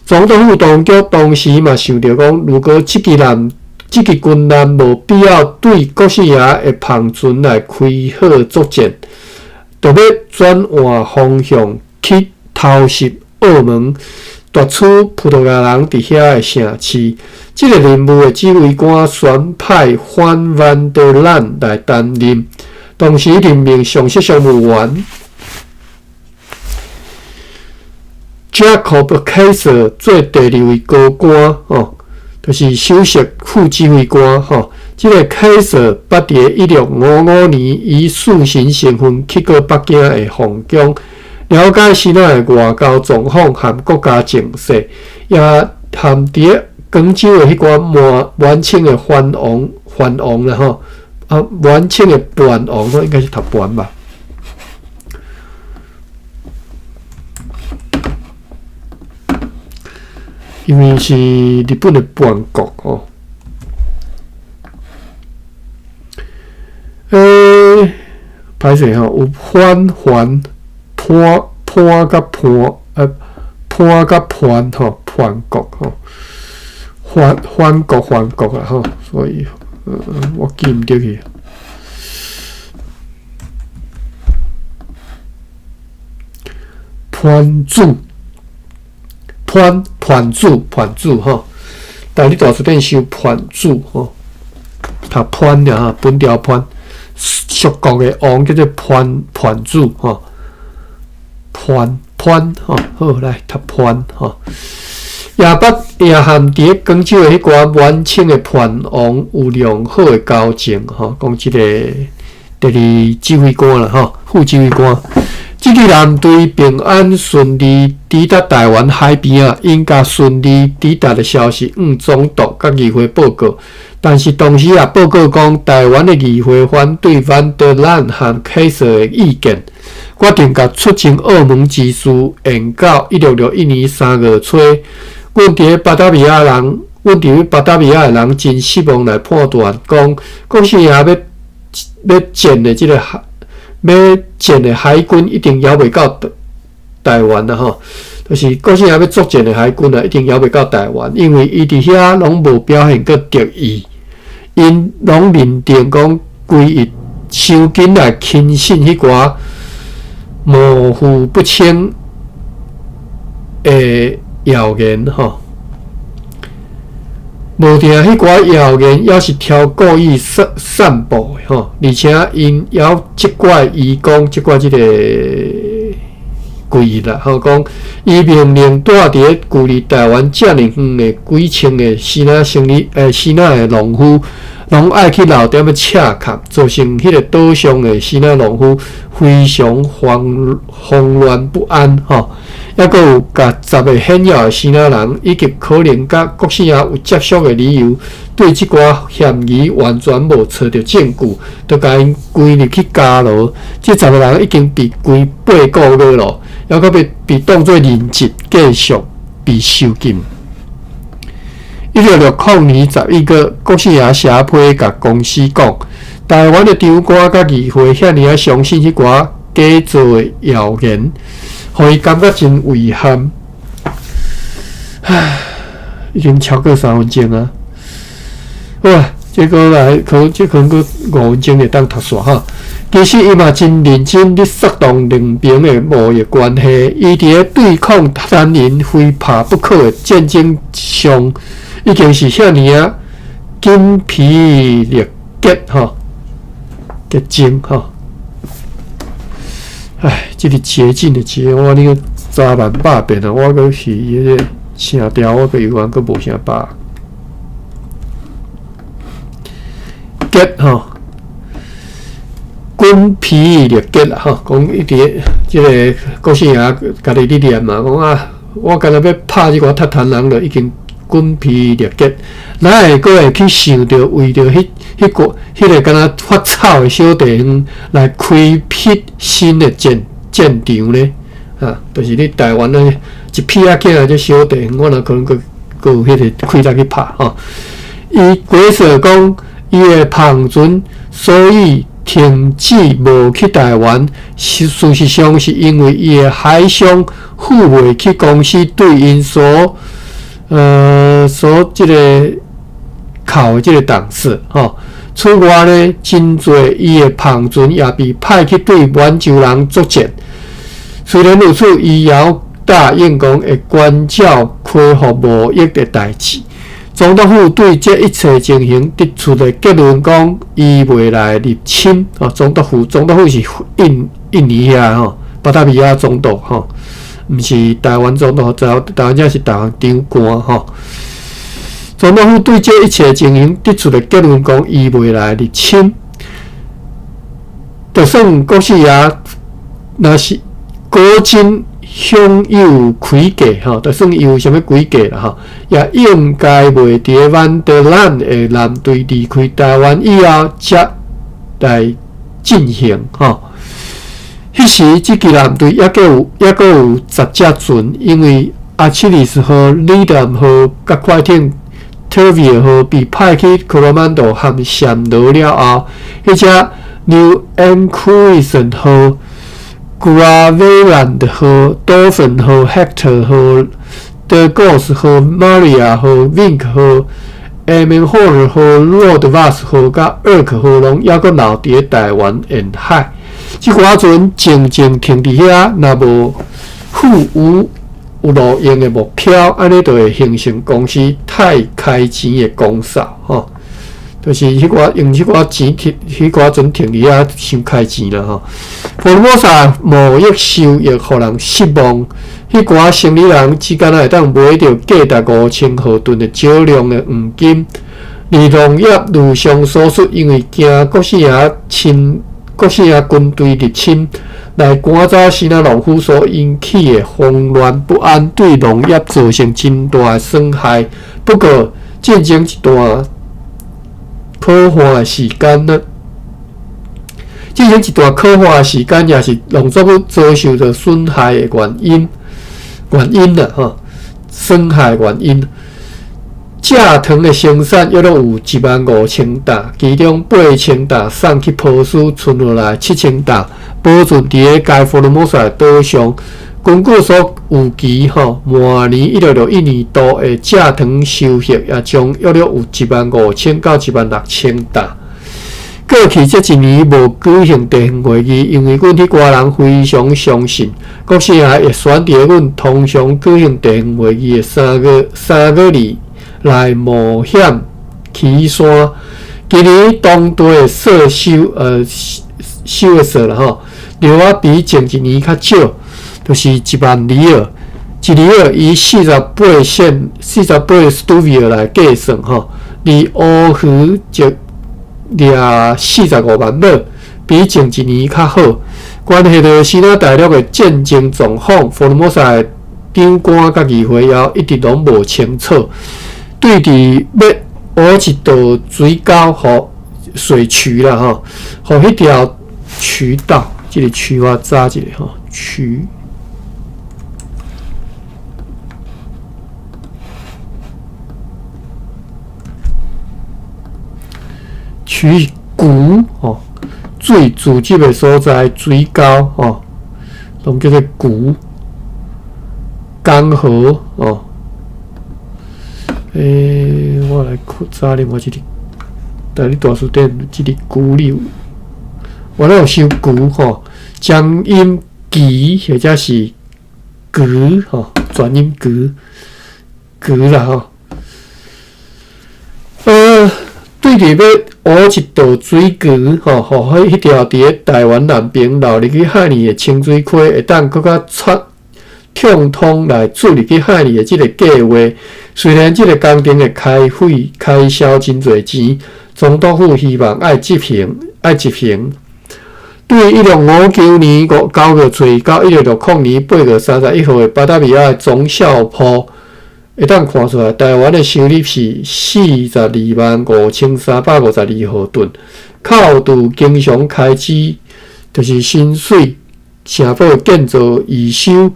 总统府当局当时嘛想到讲，如果即支军舰无必要对国西亚的胖船来开火作战，就要转换方向去偷袭澳门，夺取葡萄牙人伫遐的城市。这个任务的指挥官选派范万德兰来担任，同时任命上级商务员 Jacob Kaiser 做第2位高官，就是首席副指挥官。这个 Kaiser 捌伫1655年以顺行身份去过北京的皇宫，了解西南的外交状况和国家情势，也含伫广州的迄寡晚清的藩王啦吼，晚清的藩王，应该是读藩吧。因为是日本的藩国哦。歹势吼，有藩甲藩吼，藩国吼。藩国啊吼，所以我记唔得去。藩主吼，但你大书店收藩主吼，读藩俩哈，本条藩，属国的王叫做藩主吼，藩吼，好来读藩吼。也含伫广州的迄寡晚清的藩王有良好的交情吼，讲即个第2指挥官啦吼，副指挥官。即支舰队平安顺利抵达台湾海边啊，应该顺利抵达的消息向总督甲议会报告，但是同时也报告讲，台湾的议会反对范德兰和凯瑟的意见，决定甲出征澳门之事延到1661年3月初。阮伫巴达维亚的人真失望来判断，讲国西亚要建的海军一定还袂到台湾啦吼，就是国西亚要作战的海军啊，一定还袂到台湾，因为伊伫遐拢无表现过敌意，因拢认定讲规伊伤紧来轻信迄寡模糊不清的谣言吼，无定迄寡谣言也是挑故意散布的吼，而且因也责怪伊讲即个规啦吼，讲伊命令住伫距离台湾遮尔远的几千个西那的农夫，拢爱去老点的赤坎，造成迄个岛上的西那农夫非常慌乱不安吼。抑阁有甲10个显要的西那人，以及可能甲国西亚有接触的理由，对即寡嫌疑完全无找到证据，就甲因归入去监牢。即10个人已经被关8个月咯，抑阁被当作人质，继续被囚禁。1660年11月，国西亚社批甲公司讲，台湾的长官甲议会遐尔相信迄寡假造的谣言。互伊感觉真遗憾，已经超过3分钟啊！哇，这个来可能个5分钟就当读煞哈。其实伊嘛真认真咧策动两边的贸易关系，伊伫咧对抗残忍非拍不可的战争上，已经是遐尔筋疲力竭吼，结晶吼。唉，这个捷径的捷，我那个查万百遍啊，我阁是迄个声调，我阁永远阁无啥把。结吼，滚皮裂结啦吼，讲一啲即个国姓爷家己咧念嘛，讲啊，我今日要拍即个踢坛人就已经滚皮裂结，哪会阁会去想着为着迄个敢若发臭的小地方来开辟新的战场呢？啊，就是你台湾呢一片仔起来这小地方，我若可能阁有迄个开来去拍吼。伊解释讲，伊的旁船所以停止无去台湾，事实上是因为伊的海上付袂起公司对因所即个扣的即个档次吼。此外呢，真侪伊的旁船也被派去对满洲人作战。虽然如此，伊也答应讲会关照恢复贸易的代志。总督府对这一切情形得出的结论讲，伊未来入侵。总督府是印尼遐吼，巴达比亚总督吼，毋是台湾总督，台湾才是台湾长官吼。总督府对这一切情形得出的结论讲，伊未来入侵。就算国师爷若是古今享有规格吼，就算伊有啥物规格啦吼，也应该袂伫万德兰的舰队离开台湾以后才来进行吼。迄时即支舰队也阁有10只船，因为阿奇里斯号、里兰号甲快艇 Tervier 号被派去科罗曼多和暹罗了后，迄只 New Enquision 号、Graveland 号、Dolphin 号、Hector 号、Degos 号、Maria 号、Vink 号、Amenhorn 号、Rodvas 号甲 Urk 号拢还阁留伫台湾沿海。即寡船静静停伫遐，若无负有路用的目标，安尼就会形成公司太开钱的公扫吼。就是迄寡用迄寡钱去，迄寡船停伫遐伤开钱啦吼。福尔摩沙贸易收益互人失望，迄寡生意人只敢会当买到价值5000毫吨的少量的黄金。而农业如上所述，因为惊国姓爷军队入侵，来赶走西南农夫所引起的慌乱不安，对农业造成真大的损害。不过，进行一段可怕的时间呢？进行一段可怕的时间，也是农作物遭受到损害的原因啦，吼，损害原因。蔗糖的生产约有15000担，其中8000担送去波斯，剩落来7000担保存伫咧该福尔摩沙岛上。根据所预期，明年1661年度的蔗糖收获也将约有15000到16000担。过去这一年无举行地方会议，因为阮迄寡人非常相信，国姓爷会选伫阮通常举行地方会议的三个日来冒险起山。今年当地的税收的税啦吼，留啊比前一年较少，就是10000里尔。1里尔以48斯图维尔来计算吼，而乌鱼则掠45万尾，比前一年较好。关系到西南大陆的战争状况，福尔摩沙的长官甲议会也一直拢无清楚。对伫要挖一道水沟互水渠啦吼，互迄条渠道，即个渠我查一下吼，渠谷吼，水聚集的所在，水沟吼，拢叫做谷江河哦。我来查另外一个，但你大书店一个谷里，我有收谷吼，江音吉或者是谷吼，转音谷啦吼。对伫要挖一道水渠吼，互迄条伫咧台湾南边流入去海里的清水溪，会当更较畅通来处理去海里的即个计划。虽然即个工程的开销真侪钱，总督府希望爱执行。对1659年9月初到1660年8月31号的巴达维亚的总校铺，会当看出来，台湾的收入是425352毫吨，扣除经常开支，就是薪水、城堡建造、预收、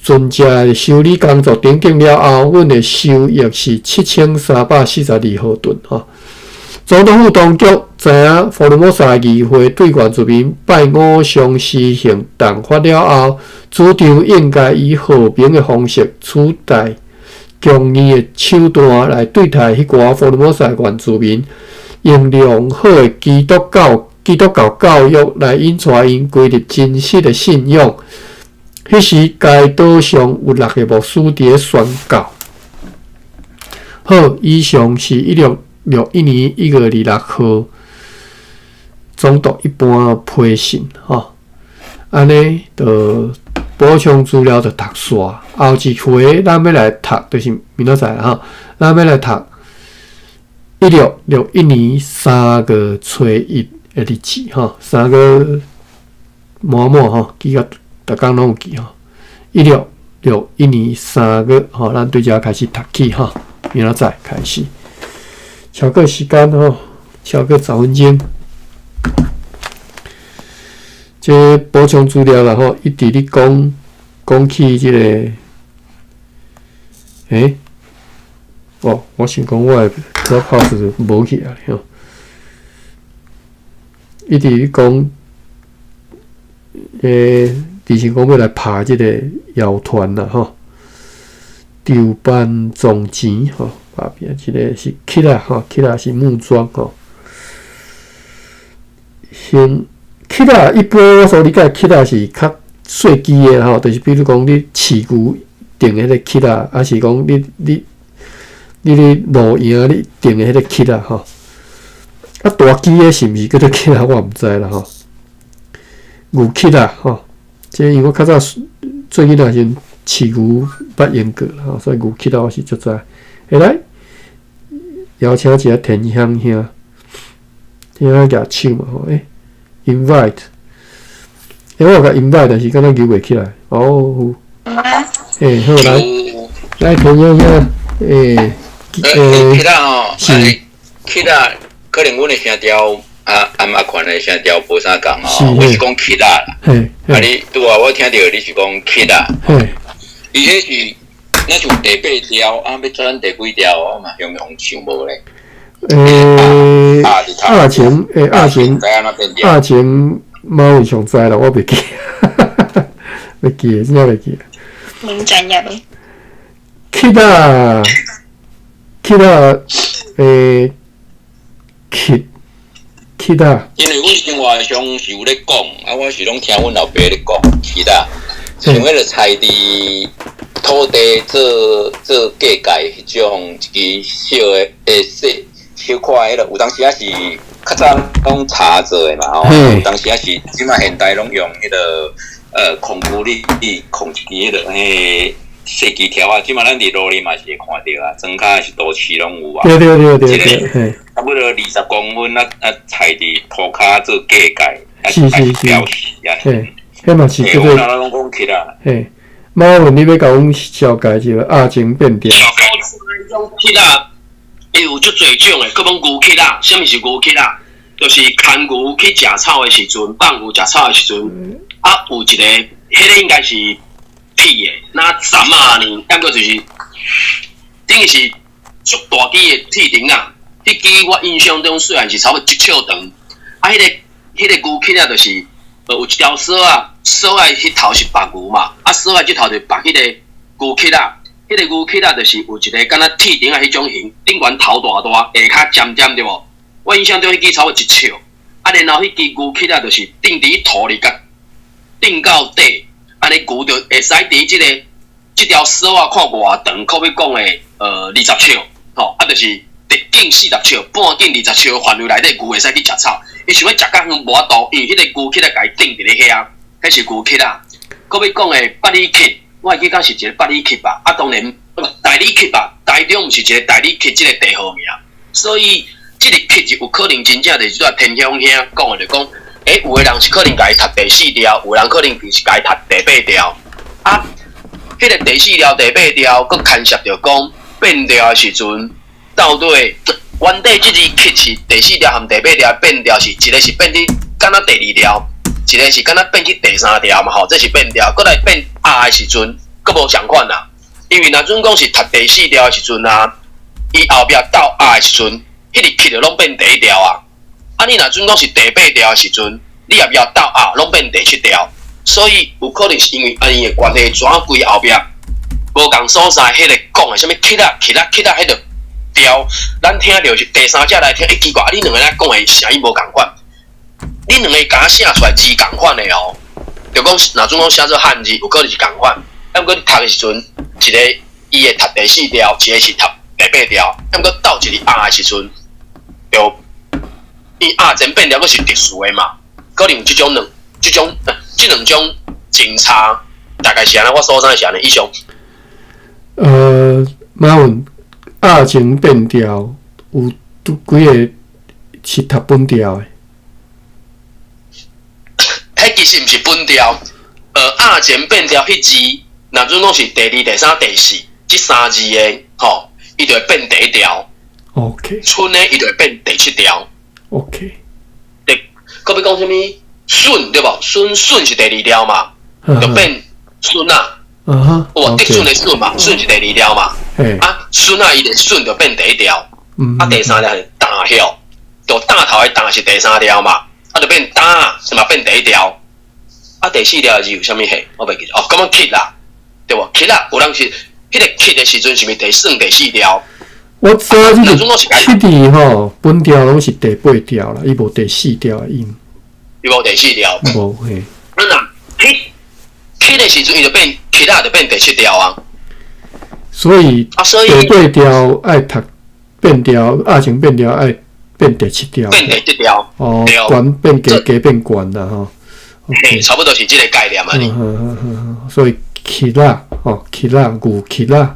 船只的修理工作等等了后，阮的收益是7342毫吨吼。总统府当局知影福尔摩沙议会对原住民拜五相施行动发了后，主张应该以和平的方式取代强硬的手段来对待迄寡福尔摩沙原住民，用良好的基督教教育来引带因归入真实的信仰。迄时，该岛上有6个牧师伫宣教。好，以上是1661年1月26号总督一般批信吼，安尼就补充资料就读煞。后一回咱要来读，就是明仔载吼，咱要来读1661年3月初1的日子吼，3月末吼，记甲逐工拢有记吼。1661年3月吼，咱对遮开始读起吼，明仔载开始。超过时间吼，超过10分钟。这补充资料啦吼，一直咧讲起即个，我想讲我的 Clubhouse 无起来吼，一直咧讲，之前讲要来拍即个谣传啦吼，筹办总钱吼。后边即个是起啦吼，起啦是木桩吼。起啦一般我所理解起啦是较细支的吼，就是比如讲你饲牛定迄个起啦，还是讲你咧露营你定的迄个起啦吼。啊大支的是毋是叫做起啦？我毋知啦吼。牛起啦吼，即因为我较早最近也是饲牛捌用过啦吼，所以牛起啦我是足知。下来邀请一个田乡兄，举手嘛吼，invite， 我甲 invite， 但是敢若举袂起来。哦，好来田乡兄，起啦吼，起啦，可能阮的声调暗款的声调无啥共吼，我是讲起啦啦。你拄啊，我听到你是讲起啦，伊迄是。那就第8条，要转第几条，我嘛用想无咧。阿前猫有上知啦，我袂记，袂记，真正袂记。明知影咧。起啦，起啦。因为阮生活上是有咧讲，我是拢听阮老爸咧讲起啦，像迄个菜地。土地做价界迄种一支小诶小块迄个，有当时也是较早拢茶做诶嘛吼，有当时也是即摆现代拢用迄个控股力控制迄个设计条啊，即摆咱伫路里嘛是会看到啊，庄脚是都市拢有啊。对，差不多20公分菜地土骹做价界，还是标示啊。迄嘛是叫做。我拢讲起啦。麻烦你要甲阮小解一个阿情变调。迄种起啦，伊有足侪种诶，各种牛起啦。啥物是牛起啦？就是牵牛去食草诶时阵，放牛食草诶时阵，有一个，迄个应该是铁诶，那3啊呢，感觉就是等于是足大支诶铁钉啊。迄支我印象中虽然是差不多1尺长，迄个牛起啦，就是有一条绳啊。绳仔迄头是白牛嘛，绳仔即头就白迄个牛壳啦。迄个牛壳啦，就是有一个敢若铁钉啊迄种形，顶悬头大，下骹尖尖对无？我印象中迄支差不多1尺，然后迄支牛壳啦，就是钉伫土里甲钉到底，安尼牛就会使伫即条绳仔看偌长，可比讲诶20尺，吼，就是直径40尺，半径20尺范围内底牛会使去食草。伊想要食甲远无法度，因为迄个牛壳啦，甲伊钉伫咧遐。迄是牛壳啦，可要讲诶8里克，我会记讲是一个8里克吧。当然大里克吧，台中毋是一个大里克即个地号名，所以这个课就有可能真正就是天向兄讲的，就讲，有的人是可能家己读第4条，有人可能是家己读第8条。啊，迄个第4条、第8条，佮牵涉着讲变调的时阵，到底原底这支课是第4条和第8条变调是一个是变去敢若第2条，一个是敢若变去第3条嘛吼，这是变调，佮来变的时阵，佮无相款啦。因为若准讲是读第4条的时阵啊，伊后壁到的时阵，迄个课就拢变第1条啊。啊，你若准讲是第8条的时阵，你后壁到拢变第7条。所以有可能是因为安尼的关系，怎啊规后壁无共所在，迄个讲的什么起啦，迄个调，咱听着是第三者来听，奇怪，你两个咧讲的声音无共款，你两个甲写出来字共款的哦，就讲若准讲写做汉字，有可能是共款。啊，毋过你读的时阵，一个伊会读第4条，一个是读第8条，啊，毋过到一个的时阵，就伊前变调佫是特殊的嘛，可能有这两种警察大概是安尼，我所知是安尼以上。马文前变调有几个是读本调的？迄其实毋是本调，前变调迄字，若准讲是第2、第3、第4这3字的，吼，伊就会变第1条。OK。春呢，伊就会变第7条。OK。对，可比讲什么？顺对无？顺是第2条嘛，就变顺啊。我得顺的顺嘛，顺是第2条嘛。啊，顺啊，伊的顺就变第1条。啊，第3条是大晓，就大头的大是第3条嘛，啊，就变大，是嘛变第1条。啊，第4条是有啥物系？我袂记哦，咁样刻啦，对无？刻啦，有人是迄个刻的时阵是咪第4条？我知影这个7字吼，本调拢是第8条啦，伊无第4条的音。伊无第4条。无嘿。那刻的时阵，伊就变刻啦，就变第7条啊。所以第8条爱读变调，前变调爱变第7条。变第7条。哦，悬变低，低变悬啦吼。嘿，差不多是这个概念啊。所以刻啦，刻啦，牛刻啦，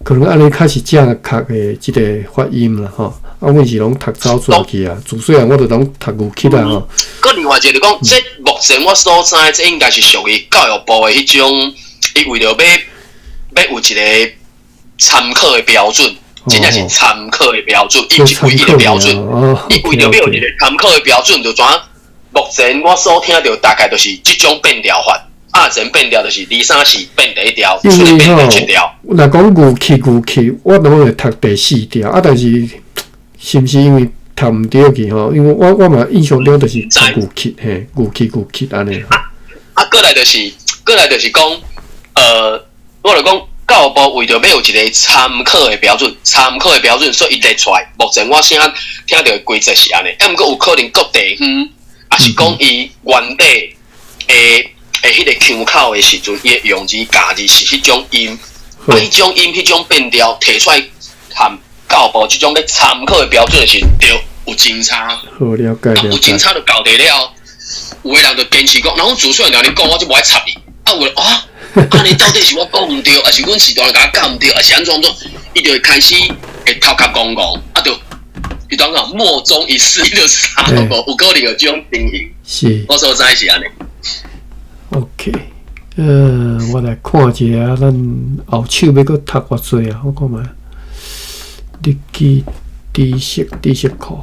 可能安尼较是正确的这个发音啦吼。阮是拢读走转去啊，自细汉我就拢读牛刻啦吼。佮另外一个就讲，这目前我所知，这应该是属于教育部的迄种，伊为了要有一个参考的标准，真正是参考的标准，伊不是唯一的标准。伊为了要有一个参考的标准，就怎？目前我所听到大概就是这种变调法，前变调就是2、3、4变第1条，顺变第7条。若讲牛刻，我拢会读第4条，但是是毋是因为读毋对去吼？因为我嘛印象中就是牛刻，嘿，牛刻安尼。过来就是讲，我就讲教育部为着要有一个参考的标准，所以伊列出来。目前我现在听到的规则是安尼，毋过有可能各地方。也是讲伊原底迄个腔口的时阵，伊的用字加字是迄种音，迄种音、迄种变调提出来，含教育部即种咧参考的标准是对有真差。好了解。有真差就搞得了，有的人就坚持讲，然后自细汉你讲，我就无爱插你。有的安尼到底是我讲毋对，还是阮是大人甲我教毋对，还是安怎？伊就会开始会头壳讲，就。你当讲莫衷一是，就啥都无，有可能有这种情形。是。我所知是安尼。OK， 我来看一下，咱后手要搁读偌济啊？我看觅。日记知识库，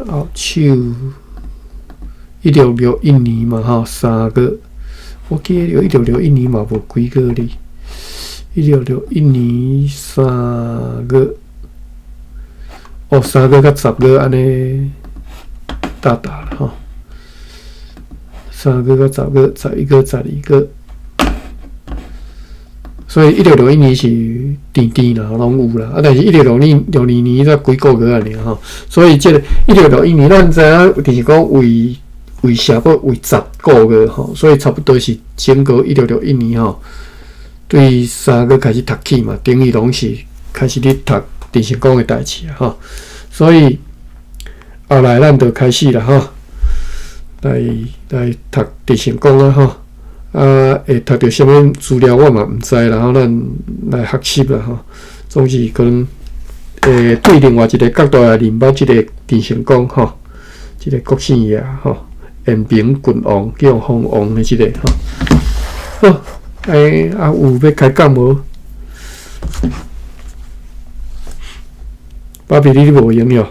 后手1661年嘛吼，3个，我记得1661年嘛无几个哩。1661年3个，3个甲10个安尼大啦吼，3个甲10个，11个、12个，所以1661年是甜啦，拢有啦。但是1662年才几个月尔吼，所以这个1661年咱知影就是讲为社个为10个月吼，所以差不多是整个1661年吼。对3个开始读起嘛，等于拢是开始咧读电成功的代志啊吼，所以后来咱就开始啦吼，来读电成功啊吼，会读到什么资料我嘛毋知，然后咱来学习啦吼，总是可能对另外一个角度来认捌即个郑成功吼，即个郭姓爷吼，延平郡王叫封王的即个吼，好，有要开讲无？爸比你无闲哟？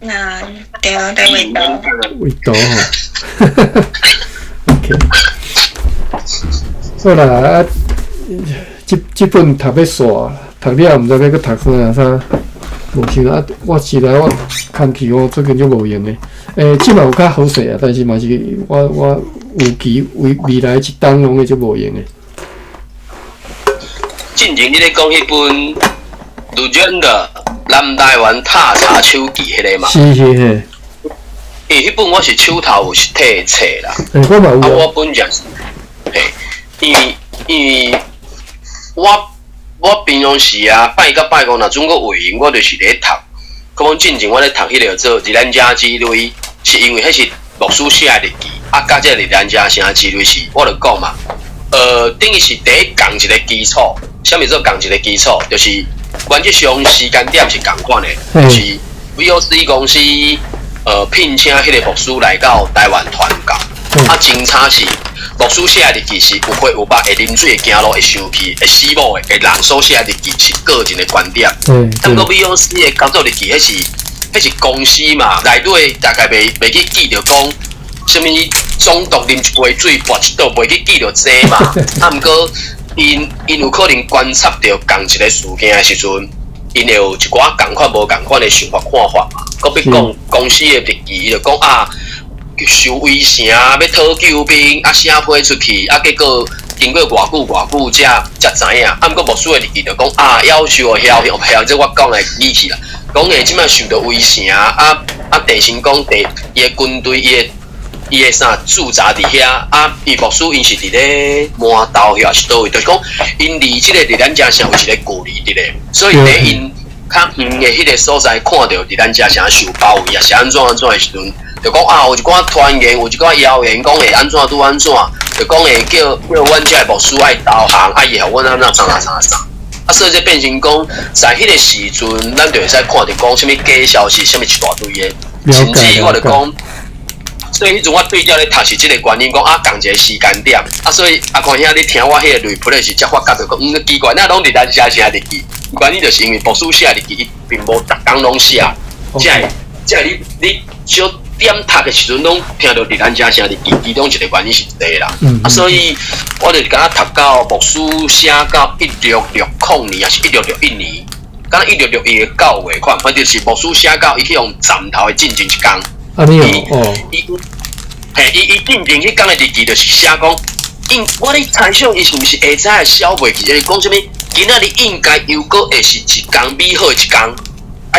那对味道。味道吼，OK。好啦，即本读要煞，读了毋知要搁读啥啥，无想啊，我时来我看去我最近就无用诶。即嘛有较好势啊，但是嘛是我有期未来一当拢会就无用诶。进前你咧讲迄本陆军的南台湾踏查手记迄个嘛？是嘿。迄本我是手头有实体册啦。我嘛有啊。我本人是，因为我平常时啊，拜到拜五若总个委员，我就是咧读。可讲进前我咧读迄个做《日咱家之类》，是因为迄是牧师写的日记，甲这《日咱家啥之类是，我就讲嘛，等于是第一共一个基础。啥物做共一个基础？就是原则上时间点是共款的，就是 VOC 公司聘请迄个牧师来到台湾传教，真差是。牧师写的日记是有血有肉，会啉水、会行路、会生气、会死某的，人所写的日记是个人的观点。但个 VOC 的工作日记，迄是公司嘛，内底大概袂去记着讲，什么中毒啉一杯水，跋一倒，袂去记着这嘛。毋过因有可能观察到同一个事件的时阵，因会有一寡共款无共款的想法看法嘛。搁要讲公司的日记，伊就讲啊。受围城要讨救兵，写批出去，结果经过偌久才知影。毋过牧师的日记就讲夭寿枵枵，这我讲来理去啦。讲诶，即摆受到围城，郑成功伊的军队，伊的啥驻扎伫遐，伊牧师因是伫咧麻豆遐是倒位，就是讲因离即个伫咱家城有一个距离伫咧，所以咧因较远的迄个所在看到伫咱家城受包围啊，是安怎的时阵。就讲有一寡传言，有一寡谣言，讲会安怎拄安怎，就讲会叫阮遮牧师爱投降，伊互阮安怎啥。所以这变成讲，在迄个时阵，咱就会使看到讲什么假消息，什么一大堆的，甚至我就讲，所以迄阵我对照咧读是即个原因，讲共一个时间点，所以看遐你听我迄个 report 是才发觉到讲，奇怪，那拢伫咱家写日记，原因就是因为牧师写日记，伊并无逐工拢写，即系你小。点读的时阵，拢听到伫咱家城日记，其中一个原因是这个啦。所以我就敢读到牧师写到1660年，还是1661年，敢1661年9月款，反正是牧师写到伊去用站头的进前一工。伊进前迄工的日记就是写讲，我咧猜想伊是毋是下早晓袂记，就是讲什么，今仔日应该又搁会是一工美好一工，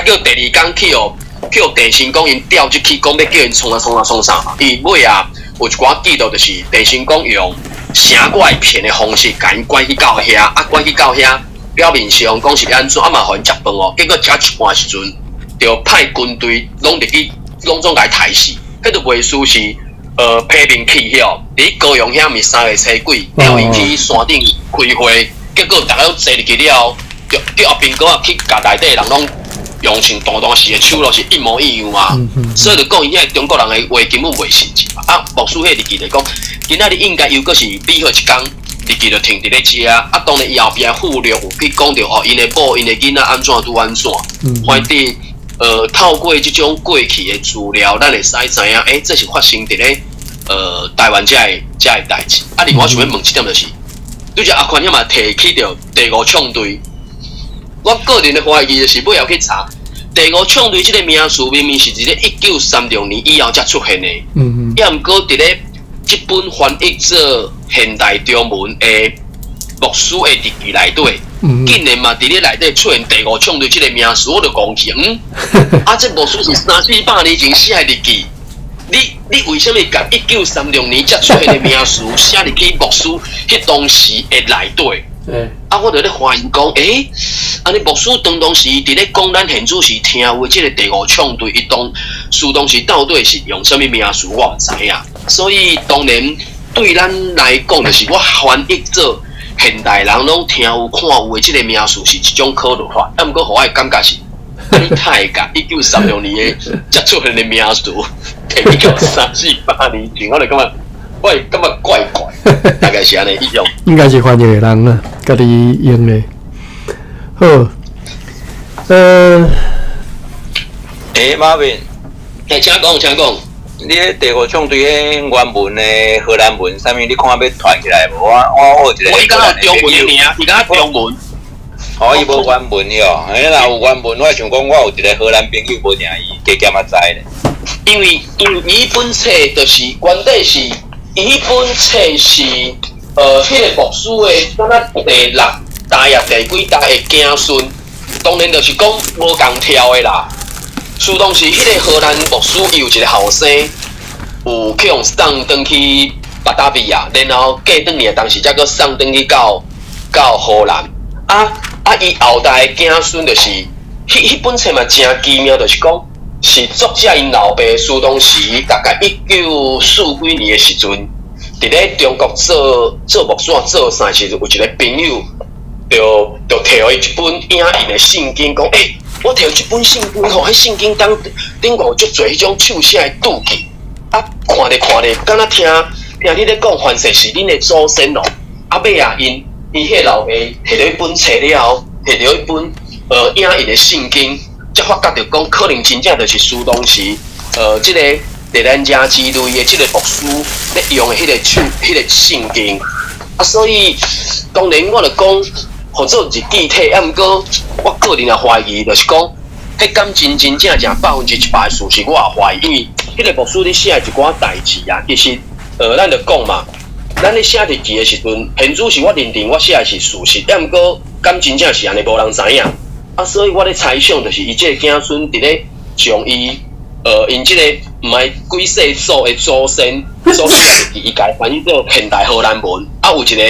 叫第二工去哦。叫郑成功因调入去，讲要叫因创啥？伊尾啊有一寡记录，就是郑成功用城外骗的方式，甲因关去到遐，关去到遐，表面上讲是安怎，嘛互因食饭哦。结果食一半时阵，就派军队拢入去，拢总甲伊杀死。迄个袂输是批评气候，伫高雄遐咪3月初几，调伊去山顶开会，结果大家都坐入去了，叫后边个去甲内底人拢。用像当时的手路是一模一样啊，所以就讲，因为中国人的话根本袂实际嘛。牧师迄日记就讲，今仔日应该又搁是美好一工，日记就停伫咧遮。当然伊后边附录有去讲到因的某、因的囡仔安怎拄安怎，反正透过这种过去的资料，咱会使知影，这是发生伫咧台湾遮的代志。另外我想要问一点就是，对只阿宽遐嘛提起着第5枪队。我个人的怀疑就是尾后去查，第5枪队这个名词明明是伫咧1936年以后才出现的，也毋过伫咧这本翻译做现代中文的牧师的日记内底，竟然嘛伫咧内底出现第5枪队这个名词，我就讲起，这牧师是300-400年前写的日记，你为什么甲1936年才出现的名词写入去牧师迄当时的内底？我就咧怀疑讲，安尼牧师当时伫咧讲咱现主时听话，即个第5枪队，伊当时到底是用什么名词，我毋知影。所以当然对咱来讲，就是我翻译做现代人拢听有看有的即个描述是一种考虑法，啊，毋过互我的感觉是，你太甲1936年的接触人的描述，摕去到3、4、8年前，我就感觉，我会感觉怪怪，大概是安尼一种。应该是翻译的人啦，家己用的。好，马文，请讲。你迄第五章对迄原文的荷兰文，啥物你看要传起来无？我有一个。我伊敢有中文的尔，伊敢有中文。哦，伊无原文哟，迄若有原文，我想讲我有一个荷兰朋友，无定伊加减啊知咧。因为伊本册就是原底是伊本册是迄个牧师的，敢若第六代啊第几代的子孙，当然就是讲无共跳的啦。苏当时迄个荷兰牧师伊有一个后生，有去用送转去巴达维亚，然后嫁转去当时才搁送转去到荷兰。伊后代的子孙就是迄本册嘛真奇妙，就是讲是作者因老爸苏东时大概1940几年的时阵，伫咧中国做木线做啥时阵，有一个朋友就摕伊一本影印的圣经，讲我摕一本圣经吼，迄圣经顶有足侪迄种手写的注记，看咧，敢若听你咧讲，凡是是恁的祖先咯。尾啊，因迄老爸摕到一本册了，摕到一本影印的圣经，才发觉着讲，可能真正就是苏东时即个第咱家之类的即个牧师咧用的迄个圣经。所以当然我就讲。或者是具体，毋过我个人也怀疑，就是讲，迄敢真正100%的事实，我也怀疑，因为迄个牧师咧写一寡代志啊，其实咱就讲嘛，咱咧写日记的时阵，现主是我认定我写的是事实，毋过敢真正是安尼，无人知影。所以我咧猜想，就是伊即个子孙伫咧将伊因即个毋系几世祖的祖先所写的日记，伊家翻译做现代荷兰文，有一个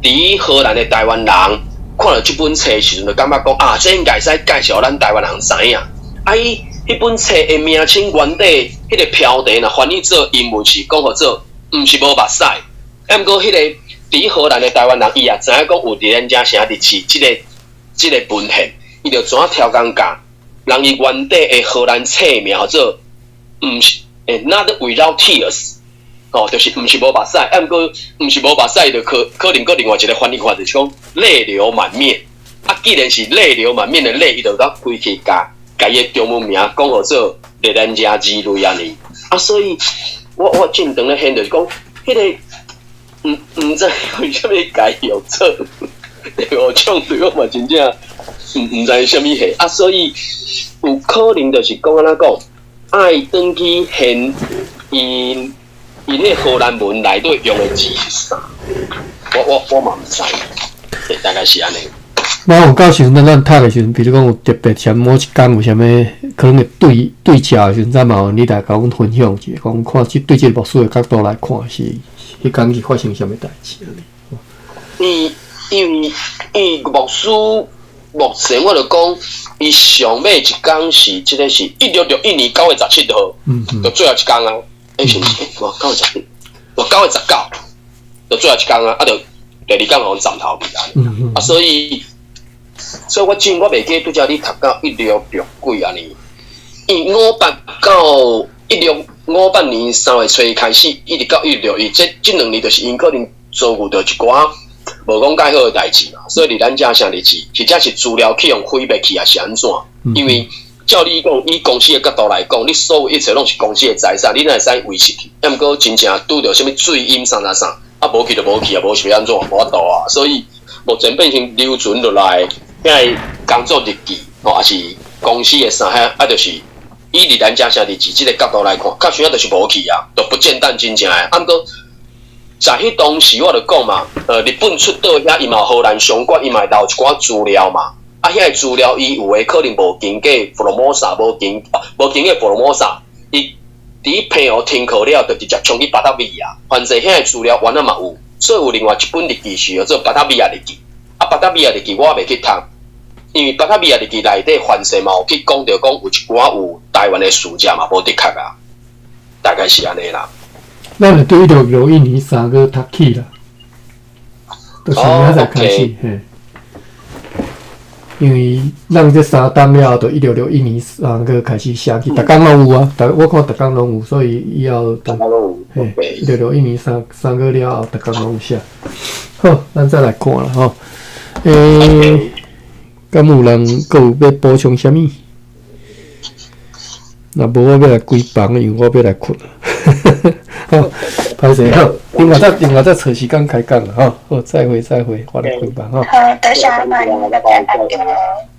伫荷兰的台湾人。看了这本册的时阵，就感觉讲这应该使介绍咱台湾人知影。伊迄本册的名称原底迄个标题若翻译做英文是讲做，毋是无目屎。毋过迄个伫荷兰的台湾人，伊也知影讲有伫咱遮写日期，即个文献，伊就怎挑工教，人伊原底的荷兰册名叫做毋是Not Without Tears。就是毋是无目屎，毋过毋是无目屎，就可能另外一个翻译法就是讲泪流满面。既然是泪流满面的泪，伊就甲规起甲伊的中文名讲做《咱家之类安尼。所以我正当咧现就是讲，迄个毋知为虾米甲伊用做第五种对我嘛真正毋知虾米系。所以有可能就是讲安怎讲，爱转去现因迄荷兰文内底用的字是啥？我嘛毋知，大概是安尼。我有到时阵咱读的时阵，比如讲有特别像某一工有啥物可能会对照的时阵，咱嘛有你来甲阮分享一下，讲看对这个牧师的角度来看是迄工是发生啥物代志安尼。因为牧师目前我就讲，伊上尾一工是即个是1661年9月17号，就最后一工啊。是9月17，我9月19，就最后一工啊，就第二工互站头去啊。所以我真我袂记拄则你读到1660几安尼，因585年3月初开始，一直到1661，这2年就是因可能遭遇到一寡无讲介好的代志嘛。所以伫咱遮啥日子，或者是资料去用毁灭去，还是安怎？因为照你讲，以公司的角度来讲，你所有一切拢是公司的财产，你哪会使维持去？毋过真正拄到什么水淹啥，无去就无去啊，无是要安怎？无法度啊。所以目前变成留存落来，遐工作日记，还是公司的啥就是以伫咱遮啥日子这个角度来看，确实就是无去啊，都不简单真正的。毋过在迄当时我就讲嘛，日本出岛遐，伊嘛荷兰商馆，伊嘛留一寡资料嘛。遐个资料，伊有诶可能无经过佛罗摩萨，无经过佛罗摩萨，伊伫澎湖停靠了，就直接冲去巴达维亚。反正遐个资料原来嘛有，所以有另外一本日记是叫做巴达维亚日记。巴达维亚日记我袂去读，因为巴达维亚日记内底反正嘛有去讲到讲有一寡有台湾诶事迹嘛，无的确啊，大概是安尼啦。咱就对1661年3月读起啦。就是明仔载开始，嘿。因为咱这三档了，就166年个开始写起，逐工拢有啊，我看逐工拢有，所以以后嘿166年三个了后，逐工拢有写。好，咱再来看啦吼。敢有人阁有要补充啥物？若无我要来归房，因为我要来困了。好，歹势好，另外再找时间开讲啦吼。好，再会，我来归房吼。好，等下嘛，你们再打给我。